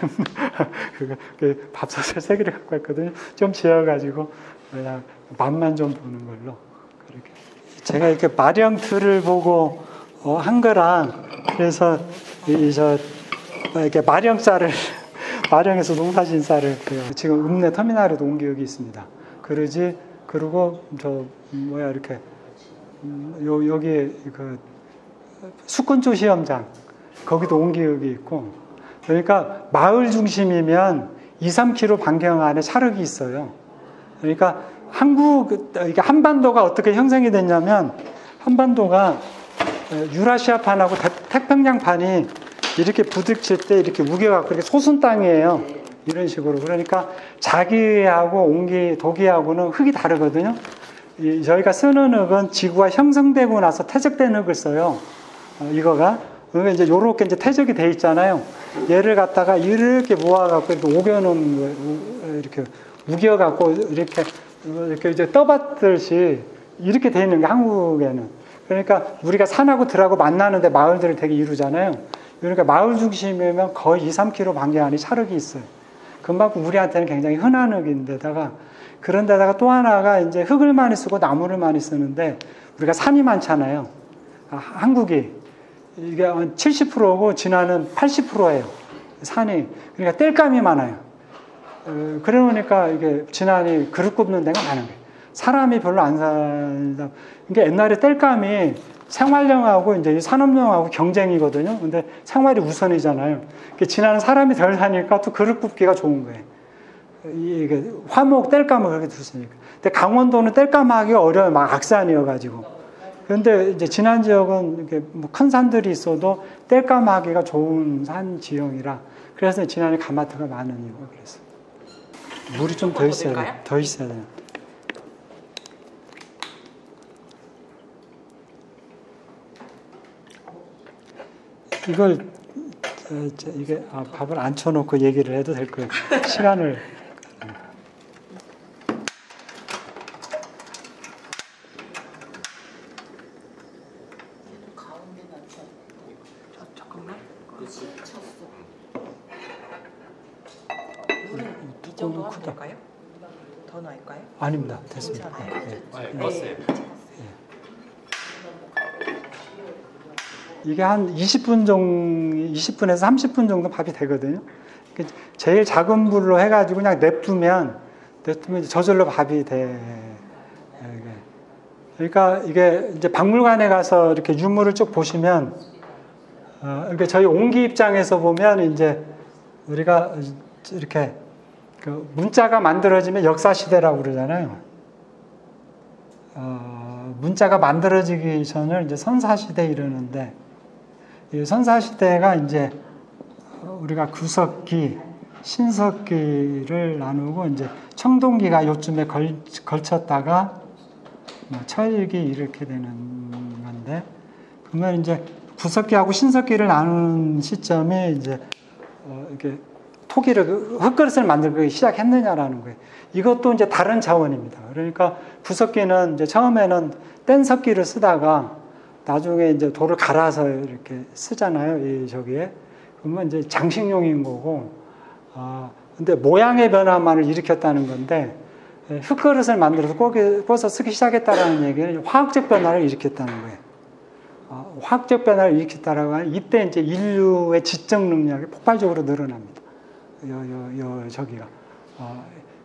Speaker 1: 그 밥솥을 3개를 갖고 왔거든요. 좀 지어가지고 그냥 맛만 좀 보는 걸로 그렇게 제가 이렇게 마령틀을 보고 한 거랑 그래서 이렇게 마령에서 농사진 쌀을 지금 읍내 터미널에도 옹기역이 있습니다. 그리고 이렇게 여기 그 숙군조 시험장 거기도 옹기역이 있고 그러니까 마을 중심이면 2-3km 반경 안에 차력이 있어요. 그러니까 이게 한반도가 어떻게 형성이 됐냐면 한반도가 유라시아판하고 태평양판이 이렇게 부딪힐 때 이렇게 우겨갖고 이렇게 솟은 땅이에요. 이런 식으로. 그러니까 자기하고 독이하고는 흙이 다르거든요. 저희가 쓰는 흙은 지구가 형성되고 나서 퇴적된 흙을 써요. 이거가. 그러니까 이제 요렇게 이제 퇴적이 돼 있잖아요. 얘를 갖다가 이렇게 모아갖고 이렇게 오겨놓은 거예요. 이렇게 우겨갖고 이렇게 이제 떠받듯이 이렇게 돼 있는 게 한국에는. 그러니까 우리가 산하고 들하고 만나는데 마을들을 되게 이루잖아요. 그러니까 마을 중심이면 거의 2, 3km 반경 안에 찰흙이 있어요. 그만큼 우리한테는 굉장히 흔한 흙인데다가 그런데다가 또 하나가 이제 흙을 많이 쓰고 나무를 많이 쓰는데 우리가 산이 많잖아요. 한국이 이게 70%고 진화는 80%예요. 산이. 그러니까 땔감이 많아요. 그러니까 이게 진안이 그릇 굽는 데가 많은 거예요. 사람이 별로 안 산다. 그러니까 옛날에 땔감이 생활용하고 이제 산업용하고 경쟁이거든요. 근데 생활이 우선이잖아요. 진안은 사람이 덜 사니까 또 그릇 굽기가 좋은 거예요. 이게 화목 땔감을 그렇게 두으니까. 근데 강원도는 땔감하기가 어려워요. 막 악산이어가지고. 그런데 이제 진안 지역은 이렇게 뭐 큰 산들이 있어도 땔감하기가 좋은 산 지형이라 그래서 진안에 가마트가 많은 이유가 그랬어요. 물이 좀 더 있어야 돼요. 더 있어야 돼요. 이게 밥을 안 쳐놓고 얘기를 해도 될 거예요. 시간을.
Speaker 2: 잠깐만. 물은 이 정도 하면 될까요? 더 넣을까요?
Speaker 1: 아닙니다. 됐습니다.
Speaker 2: 네.
Speaker 1: 이게 한 20분에서 30분 정도 밥이 되거든요. 제일 작은 불로 해가지고 그냥 냅두면 저절로 밥이 돼. 그러니까 이게 이제 박물관에 가서 이렇게 유물을 쭉 보시면, 그러니까 저희 옹기 입장에서 보면 이제 우리가 이렇게 그 문자가 만들어지면 역사시대라고 그러잖아요. 문자가 만들어지기 전을 이제 선사시대 이러는데, 이 선사시대가 이제 우리가 구석기, 신석기를 나누고 이제 청동기가 요쯤에 걸쳤다가 철기 이렇게 되는 건데, 그러면 이제 구석기하고 신석기를 나누는 시점에 이제 이렇게 흙그릇을 만들기 시작했느냐라는 거예요. 이것도 이제 다른 차원입니다. 그러니까 구석기는 이제 처음에는 뗀석기를 쓰다가 나중에 이제 돌을 갈아서 이렇게 쓰잖아요. 저기에. 그러면 이제 장식용인 거고, 근데 모양의 변화만을 일으켰다는 건데, 흙그릇을 만들어서 꽂아서 쓰기 시작했다는 얘기는 화학적 변화를 일으켰다는 거예요. 화학적 변화를 일으켰다라고 하면 이때 이제 인류의 지적 능력이 폭발적으로 늘어납니다. 저기가.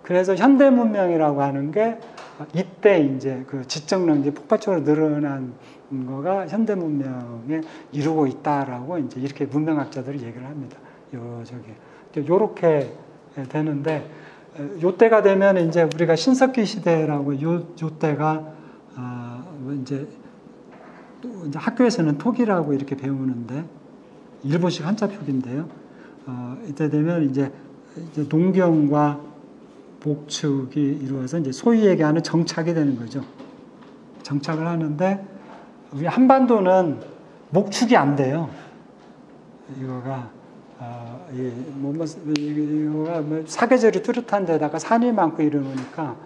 Speaker 1: 그래서 현대 문명이라고 하는 게 이때 이제 그 지적 능력이 폭발적으로 늘어난 거가 현대 문명에 이루고 있다라고 이제 이렇게 문명학자들이 얘기를 합니다. 요렇게 되는데, 요때가 되면 이제 우리가 신석기 시대라고 요때가 이제 학교에서는 토기라고 이렇게 배우는데 일본식 한자 표기인데요. 이때 되면 이제 농경과 목축이 이루어서 이제 소위 얘기하는 정착이 되는 거죠. 정착을 하는데 우리 한반도는 목축이 안 돼요. 이거가 이거가 사계절이 뚜렷한 데다가 산이 많고 이러니까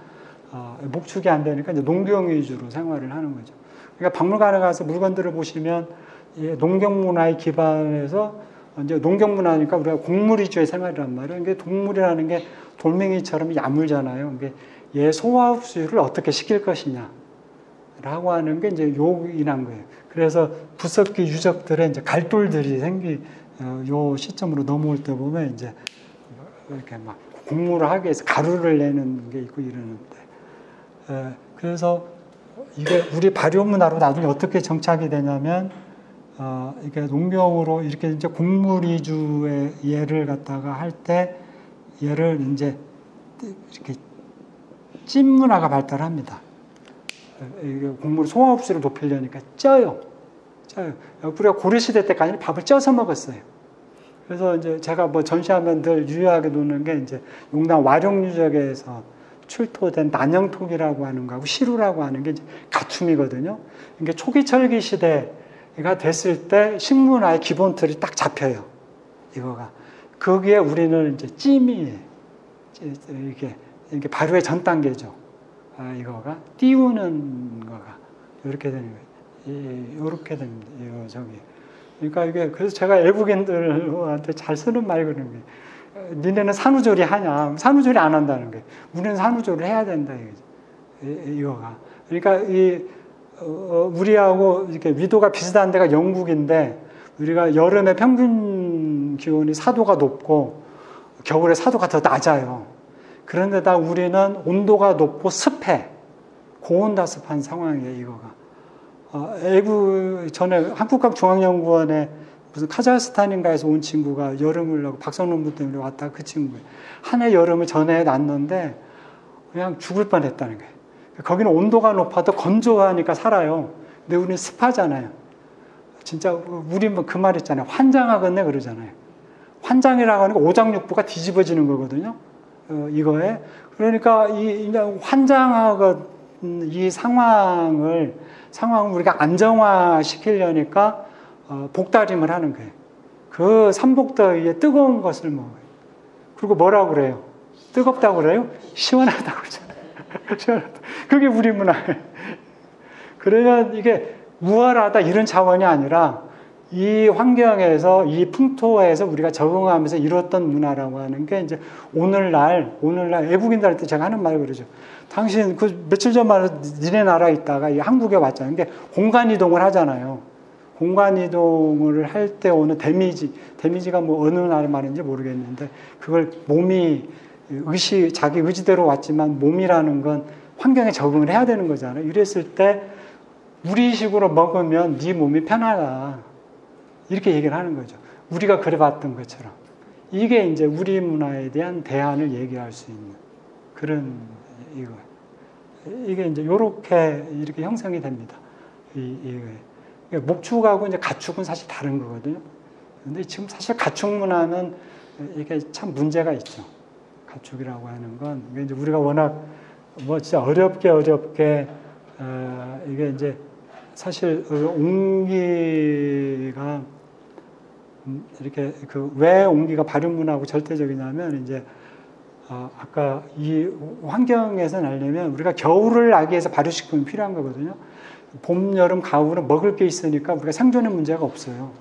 Speaker 1: 목축이 안 되니까 이제 농경 위주로 생활을 하는 거죠. 그러니까 박물관에 가서 물건들을 보시면 농경 문화에 기반해서 이제 농경 문화니까 우리가 곡물 위주의 생활이란 말이에요. 이게 동물이라는 게 돌멩이처럼 야물잖아요. 얘 소화 흡수를 어떻게 시킬 것이냐라고 하는 게 이제 요인한 거예요. 그래서 부석기 유적들의 이제 갈돌들이 요 시점으로 넘어올 때 보면 이제 이렇게 막 곡물을 하기 위해서 가루를 내는 게 있고 이러는데, 그래서 이게 우리 발효 문화로 나중에 어떻게 정착이 되냐면, 이게 농경으로 이렇게 이제 곡물 위주의 얘를 갖다가 할 때 얘를 이제 이렇게 찜 문화가 발달합니다. 곡물 소화흡수를 높이려니까 쪄요. 우리가 고려시대 때까지는 밥을 쪄서 먹었어요. 그래서 이제 제가 뭐 전시하면 늘 유의하게 놓는 게 이제 용남 와룡유적에서 출토된 난영톡이라고 하는 거하고 시루라고 하는 게 이제 가춤이거든요. 이게 초기철기 시대가 됐을 때 식문화의 기본 틀이 딱 잡혀요. 이거가. 거기에 우리는 이제 찜이 이게 발효의 전 단계죠. 이거가 띄우는 거가 이렇게 되는 거예요. 이렇게 됩니다. 이거 저기. 그러니까 이게 그래서 제가 외국인들한테 잘 쓰는 말이 그런 게 니네는 산후조리 하냐? 산후조리 안 한다는 거예요. 우리는 산후조리를 해야 된다 이거죠. 이거가. 그러니까 우리하고 이렇게 위도가 비슷한 데가 영국인데 우리가 여름에 평균 기온이 4도가 높고 겨울에 4도가 더 낮아요. 그런데다 우리는 온도가 높고 습해. 고온다습한 상황이에요, 이거가. 전에 한국과학중앙연구원에 무슨 카자흐스탄인가에서 온 친구가 여름을 나고 박사논문 때문에 왔다 그 친구예요. 한 해 여름을 전에 났는데 그냥 죽을 뻔했다는 거예요. 거기는 온도가 높아도 건조하니까 살아요. 근데 우리는 습하잖아요. 진짜 우리 뭐 그 말 있잖아요. 환장하겠네 그러잖아요. 환장이라고 하는 게 오장육부가 뒤집어지는 거거든요. 이거에. 그러니까 이 환장하고 이 상황을 우리가 안정화 시키려니까 복다림을 하는 거예요. 그 삼복더위에 뜨거운 것을 먹어요. 그리고 뭐라고 그래요? 뜨겁다고 그래요? 시원하다고 그러잖아요. 시원하다. 그게 우리 문화예요. 그러면 이게 우월하다 이런 차원이 아니라 이 환경에서 이 풍토에서 우리가 적응하면서 이뤘던 문화라고 하는 게 이제 오늘날 외국인들한테 제가 하는 말 그러죠. 당신 그 며칠 전만 해도 니네 나라에 있다가 이 한국에 왔잖아요. 근데 공간 이동을 하잖아요. 공간 이동을 할 때 오는 데미지가 뭐 어느 나라 말인지 모르겠는데 그걸 몸이 자기 의지대로 왔지만 몸이라는 건 환경에 적응을 해야 되는 거잖아요. 이랬을 때 우리식으로 먹으면 네 몸이 편하다. 이렇게 얘기를 하는 거죠. 우리가 그래봤던 것처럼. 이게 이제 우리 문화에 대한 대안을 얘기할 수 있는 그런 이거. 이게 이제 이렇게 형성이 됩니다. 목축하고 이제 가축은 사실 다른 거거든요. 근데 지금 사실 가축 문화는 이게 참 문제가 있죠. 가축이라고 하는 건 이제 우리가 워낙 뭐 진짜 어렵게 이게 이제 사실 옹기가 이렇게 왜 옹기가 발육문화하고 절대적이냐면 이제 아까 이 환경에서 나려면 우리가 겨울을 나기 위해서 발효식품이 필요한 거거든요. 봄, 여름, 가을은 먹을 게 있으니까 우리가 생존의 문제가 없어요.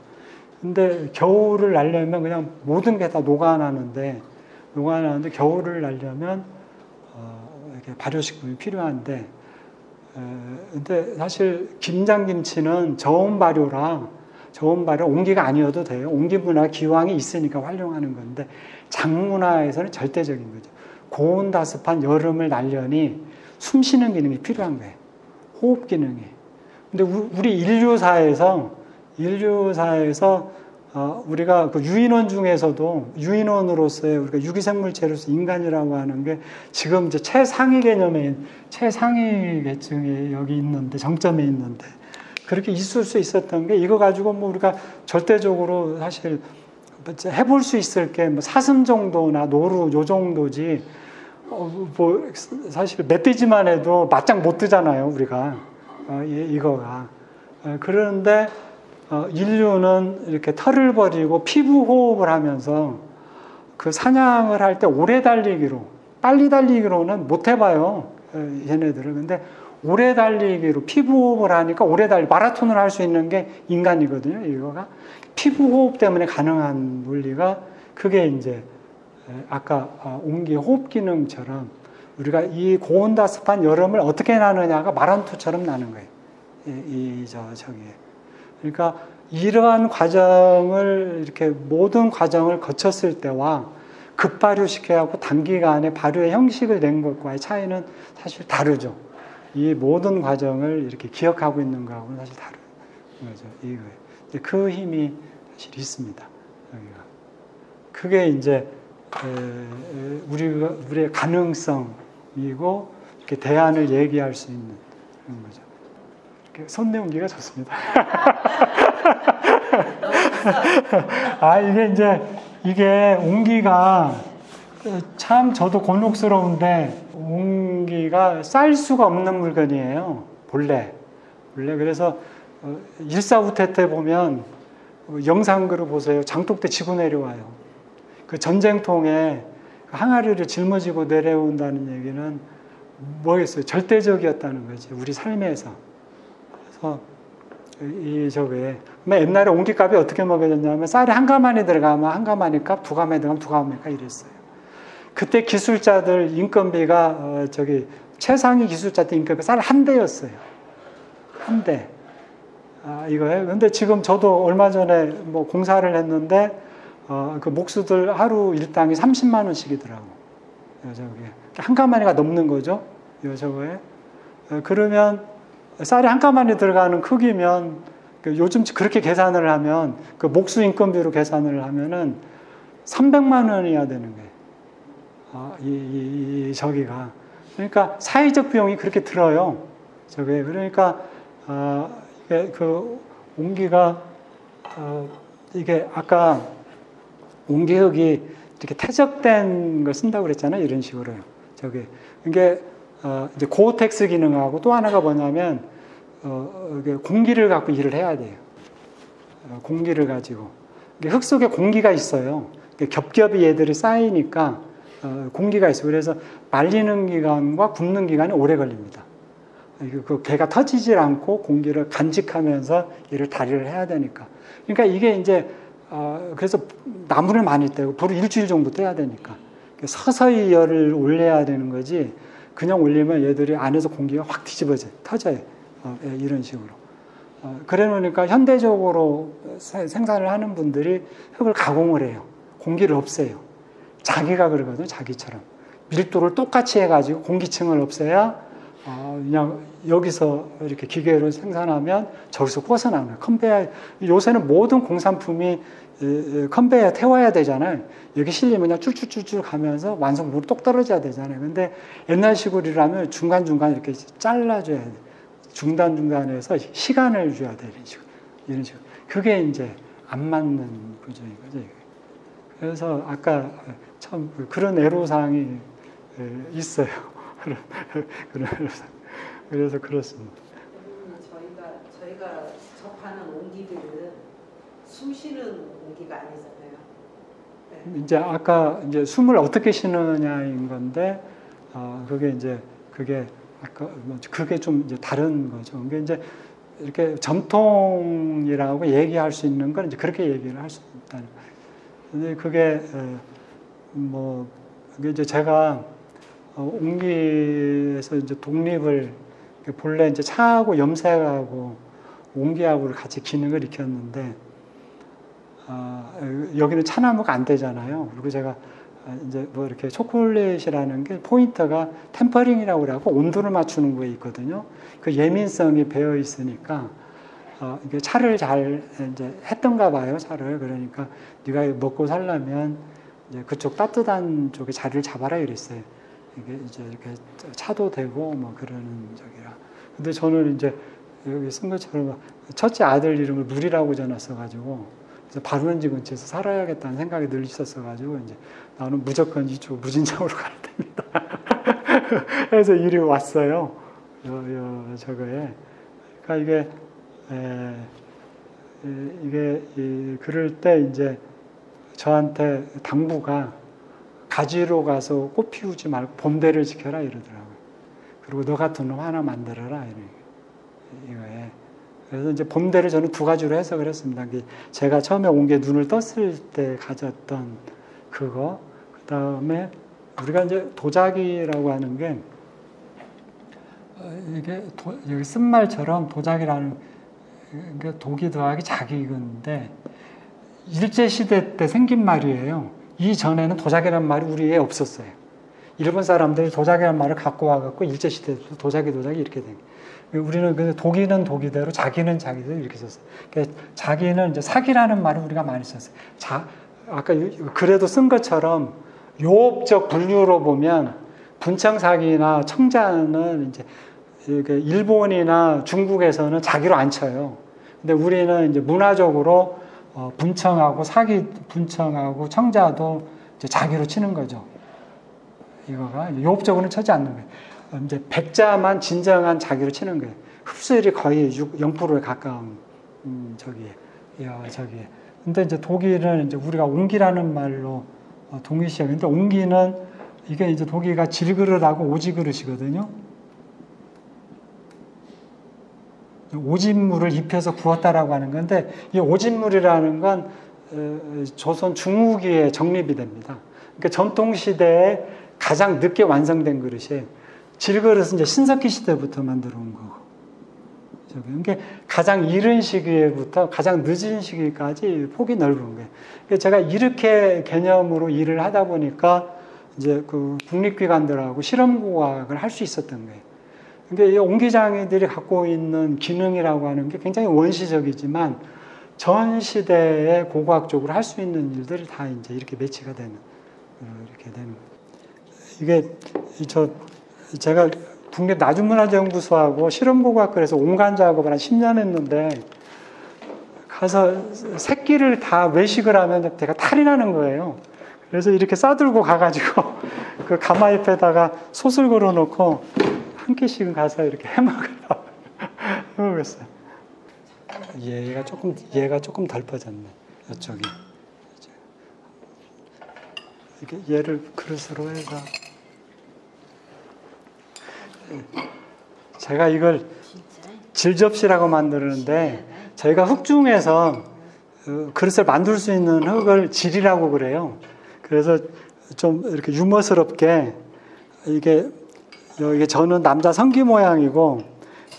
Speaker 1: 근데 겨울을 나려면 그냥 모든 게 다 녹아나는데 겨울을 나려면 이렇게 발효식품이 필요한데 근데 사실 김장김치는 저온 발효라 옹기가 아니어도 돼요. 옹기 문화 기왕이 있으니까 활용하는 건데 장문화에서는 절대적인 거죠. 고온다습한 여름을 날려니 숨 쉬는 기능이 필요한 거예요. 호흡 기능이. 근데 우리 인류사에서 우리가 그 유인원 중에서도 유인원으로서의 우리가 유기생물체로서 인간이라고 하는 게 지금 이제 최상위 계층이 여기 있는데 정점에 있는데 그렇게 있을 수 있었던 게 이거 가지고 뭐 우리가 절대적으로 사실 해볼 수 있을 게 뭐 사슴 정도나 노루 요 정도지 뭐 사실 멧돼지만 해도 맞짱 못 뜨잖아요 우리가 이거가 그런데 인류는 이렇게 털을 버리고 피부 호흡을 하면서 그 사냥을 할 때 오래 달리기로 빨리 달리기로는 못 해봐요 얘네들은. 근데 오래 달리기로 피부 호흡을 하니까 마라톤을 할 수 있는 게 인간이거든요. 이거가 피부 호흡 때문에 가능한 논리가 그게 이제 아까 옹기 호흡 기능처럼 우리가 이 고온다습한 여름을 어떻게 나느냐가 마라톤처럼 나는 거예요. 저기에. 그러니까 이러한 과정을 이렇게 모든 과정을 거쳤을 때와 급발효시켜갖고 단기간에 발효의 형식을 낸 것과의 차이는 사실 다르죠. 이 모든 과정을 이렇게 기억하고 있는 거하고는 사실 다른 거죠. 이거예요. 그 힘이 사실 있습니다. 여기가. 그게 이제 우리의 가능성이고 이렇게 대안을 얘기할 수 있는 그런 거죠. 손내온기가 좋습니다. 이게 옹기가 참 저도 곤혹스러운데 옹기가 쌀 수가 없는 물건이에요. 본래 그래서 일사후퇴 때 보면 영상글을 보세요. 장독대 지고 내려와요. 그 전쟁통에 항아리를 짊어지고 내려온다는 얘기는 뭐겠어요? 절대적이었다는 거지 우리 삶에서. 그래서 옛날에 옹기값이 어떻게 먹여졌냐면 쌀이 한 가마니 들어가면 한 가마니 값, 두 가마니 들어가면 두 가마니 값 이랬어요. 그때 기술자들 인건비가 최상위 기술자들 인건비 쌀 한 대였어요. 한 대. 이거예요. 근데 지금 저도 얼마 전에 뭐 공사를 했는데 그 목수들 하루 일당이 30만 원씩이더라고. 한 가마니가 넘는 거죠. 저거에. 그러면 쌀이 한 가마니 들어가는 크기면 요즘 그렇게 계산을 하면 그 목수 인건비로 계산을 하면은 300만 원이어야 되는 거예요. 저기가. 그러니까 사회적 비용이 그렇게 들어요. 저게. 그러니까 그 옹기가 이게 아까 옹기흙이 이렇게 퇴적된 걸 쓴다고 그랬잖아요. 이런 식으로요. 이게 이제 고텍스 기능하고 또 하나가 뭐냐면 공기를 갖고 일을 해야 돼요. 공기를 가지고 흙 속에 공기가 있어요. 겹겹이 얘들이 쌓이니까 공기가 있어요. 그래서 말리는 기간과 굽는 기간이 오래 걸립니다. 그 개가 터지질 않고 공기를 간직하면서 얘를 다리를 해야 되니까. 그러니까 이게 이제 그래서 나무를 많이 떼고 불을 일주일 정도 떼야 되니까 서서히 열을 올려야 되는 거지. 그냥 올리면 얘들이 안에서 공기가 확 뒤집어져요. 터져요. 이런 식으로. 그래 놓으니까 현대적으로 생산을 하는 분들이 흙을 가공을 해요. 공기를 없애요. 자기가 그러거든요. 자기처럼. 밀도를 똑같이 해가지고 공기층을 없애야 그냥 여기서 이렇게 기계로 생산하면 저기서 꿔서 나오는 컨베이어. 요새는 모든 공산품이 컨베이어 태워야 되잖아요. 여기 실리면 그냥 쭈쭈쭈쭈 가면서 완성물이 똑 떨어져야 되잖아요. 근데 옛날식으로라면 중간중간 이렇게 잘라줘야 돼. 중간중간에서 시간을 줘야 돼. 이런 식으로. 그게 이제 안 맞는 구조인 거죠. 그래서 아까 참 그런 애로사항이 있어요. 그래서 그렇습니다.
Speaker 3: 저희가 접하는 옹기들은 숨 쉬는 옹기가 아니잖아요. 네.
Speaker 1: 이제 아까 이제 숨을 어떻게 쉬느냐인 건데, 그게 아까 그게 좀 이제 다른 거죠. 그게 이제 이렇게 전통이라고 얘기할 수 있는 건 이제 그렇게 얘기를 할 수 있다는. 근데 그게 그게 이제 제가 옹기에서 이제 독립을 본래 이제 차하고 염색하고 옹기하고를 같이 기능을 익혔는데 여기는 차나무가 안 되잖아요. 그리고 제가 이제 뭐 이렇게 초콜릿이라는 게 포인트가 템퍼링이라고 그래갖고 온도를 맞추는 거에 있거든요. 그 예민성이 배어 있으니까 이게 차를 잘 이제 했던가 봐요. 차를. 그러니까 네가 먹고 살려면 이제 그쪽 따뜻한 쪽에 자리를 잡아라 이랬어요. 이게 이제 이렇게 차도 되고 뭐 그러는 적이라. 근데 저는 이제 여기 쓴 것처럼 첫째 아들 이름을 누리라고 지어놨어가지고 그래서 바르는지 근처에서 살아야겠다는 생각이 늘 있었어가지고 이제 나는 무조건 이쪽 무진장으로 가야 됩니다. 그래서 이리 왔어요. 저거에. 그러니까 이게 그럴 때 이제 저한테 당부가 가지로 가서 꽃 피우지 말고 봄대를 지켜라 이러더라고요. 그리고 너 같은 놈 하나 만들어라 이거에. 그래서 이제 봄대를 저는 두 가지로 해석을 했습니다. 제가 처음에 온 게 눈을 떴을 때 가졌던 그거. 그 다음에 우리가 이제 도자기라고 하는 게 이게 여기 쓴 말처럼 도자기라는 게 독이 더하기 자기인데 일제시대 때 생긴 말이에요. 이전에는 도자기라는 말이 우리에 없었어요. 일본 사람들이 도자기라는 말을 갖고 와갖고 일제시대에도 도자기 이렇게 된 거예요. 우리는 근데 독이는 독이대로 자기는 자기대로 이렇게 썼어요. 그러니까 자기는 이제 사기라는 말을 우리가 많이 썼어요. 아까 그래도 쓴 것처럼 요업적 분류로 보면 분청사기나 청자는 이제 이렇게 일본이나 중국에서는 자기로 안 쳐요. 근데 우리는 이제 문화적으로 분청하고 사기, 분청하고 청자도 이제 자기로 치는 거죠. 이거가 요법적으로는 쳐지 않는 거예요. 이제 백자만 진정한 자기로 치는 거예요. 흡수율이 거의 0%에 가까운 저기에. 근데 이제 독일은 이제 우리가 옹기라는 말로 동의시해요. 근데 옹기는 이게 이제 독일가 질그릇하고 오지그릇이거든요. 오진물을 입혀서 구웠다라고 하는 건데 이 오진물이라는 건 조선 중후기에 정립이 됩니다. 그러니까 전통 시대에 가장 늦게 완성된 그릇이에요. 질그릇은 이제 신석기 시대부터 만들어 온 거고. 그러니까 가장 이른 시기부터 가장 늦은 시기까지 폭이 넓은 거예요. 그러니까 제가 이렇게 개념으로 일을 하다 보니까 이제 그 국립기관들하고 실험과학을 할 수 있었던 거예요. 그러니까 이 옹기장애들이 갖고 있는 기능이라고 하는 게 굉장히 원시적이지만 전 시대에 고고학적으로 할 수 있는 일들이 다 이제 이렇게 매치가 되는 이렇게 되는 거예요. 이게 제가 국립나중문화연구소하고 실험고고학과에서 온갖 작업을 한 10년 했는데 가서 새끼를 다 외식을 하면 제가 탈이 나는 거예요. 그래서 이렇게 싸들고 가가지고 그 가마 옆에다가 솥을 걸어놓고 한 끼씩은 가서 이렇게 해먹으려고 해먹었어요. 얘가 조금 덜 퍼졌네. 이쪽이. 이게 얘를 그릇으로 해서 제가 이걸 질접시라고 만드는데 저희가 흙 중에서 그릇을 만들 수 있는 흙을 질이라고 그래요. 그래서 좀 이렇게 유머스럽게 이게 저는 남자 성기 모양이고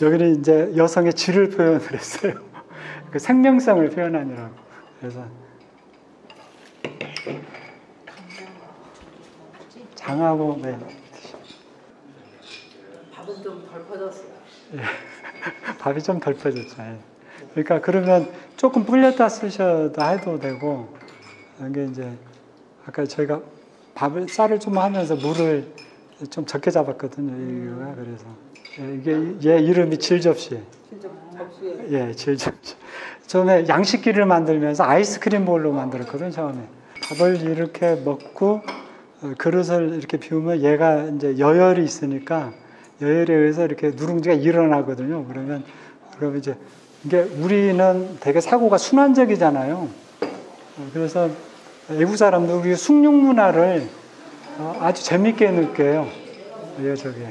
Speaker 1: 여기는 이제 여성의 질을 표현을 했어요. 그 생명성을 표현하느라고. 그래서 장하고 네.
Speaker 3: 밥은 좀 덜 퍼졌어요.
Speaker 1: 예, 밥이 좀 덜 퍼졌죠. 예. 그러니까 그러면 조금 불렸다 쓰셔도 해도 되고 이게 이제 아까 저희가 쌀을 좀 하면서 물을 좀 적게 잡았거든요. 이거가 그래서 이게 얘 이름이 질접시예요.
Speaker 3: 질접시에.
Speaker 1: 예, 질접시. 처음에 양식기를 만들면서 아이스크림 볼로 만들었거든요. 처음에 밥을 이렇게 먹고 그릇을 이렇게 비우면 얘가 이제 여열이 있으니까 여열에 의해서 이렇게 누룽지가 일어나거든요. 그러면 이제 이게 우리는 되게 사고가 순환적이잖아요. 그래서 외국 사람들 우리 숭늉 문화를 아주 재밌게 느껴요. 예, 저게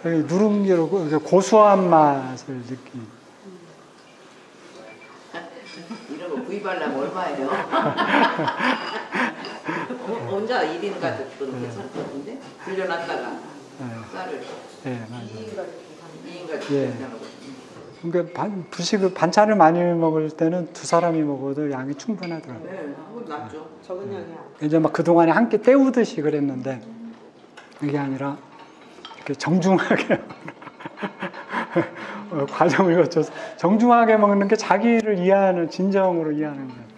Speaker 1: 누룽지로 고소한 맛을 느끼.
Speaker 2: 이런 거 구입하려면 얼마예요? 혼자 1인 가족들은 괜찮을 것 같은데 불려놨다가 쌀을
Speaker 1: 맞아요.
Speaker 2: 2인 가족
Speaker 1: 예.
Speaker 2: 괜찮고.
Speaker 1: 그러니까 부식을 반찬을 많이 먹을 때는 두 사람이 먹어도 양이 충분하더라고요.
Speaker 2: 네, 한번 낫죠.
Speaker 3: 적은 양이야.
Speaker 1: 이제 막 그동안에 한 끼 때우듯이 그랬는데 이게 아니라 이렇게 정중하게 과정을 거쳐서 정중하게 먹는 게 자기를 이해하는 진정으로 이해하는 거예요.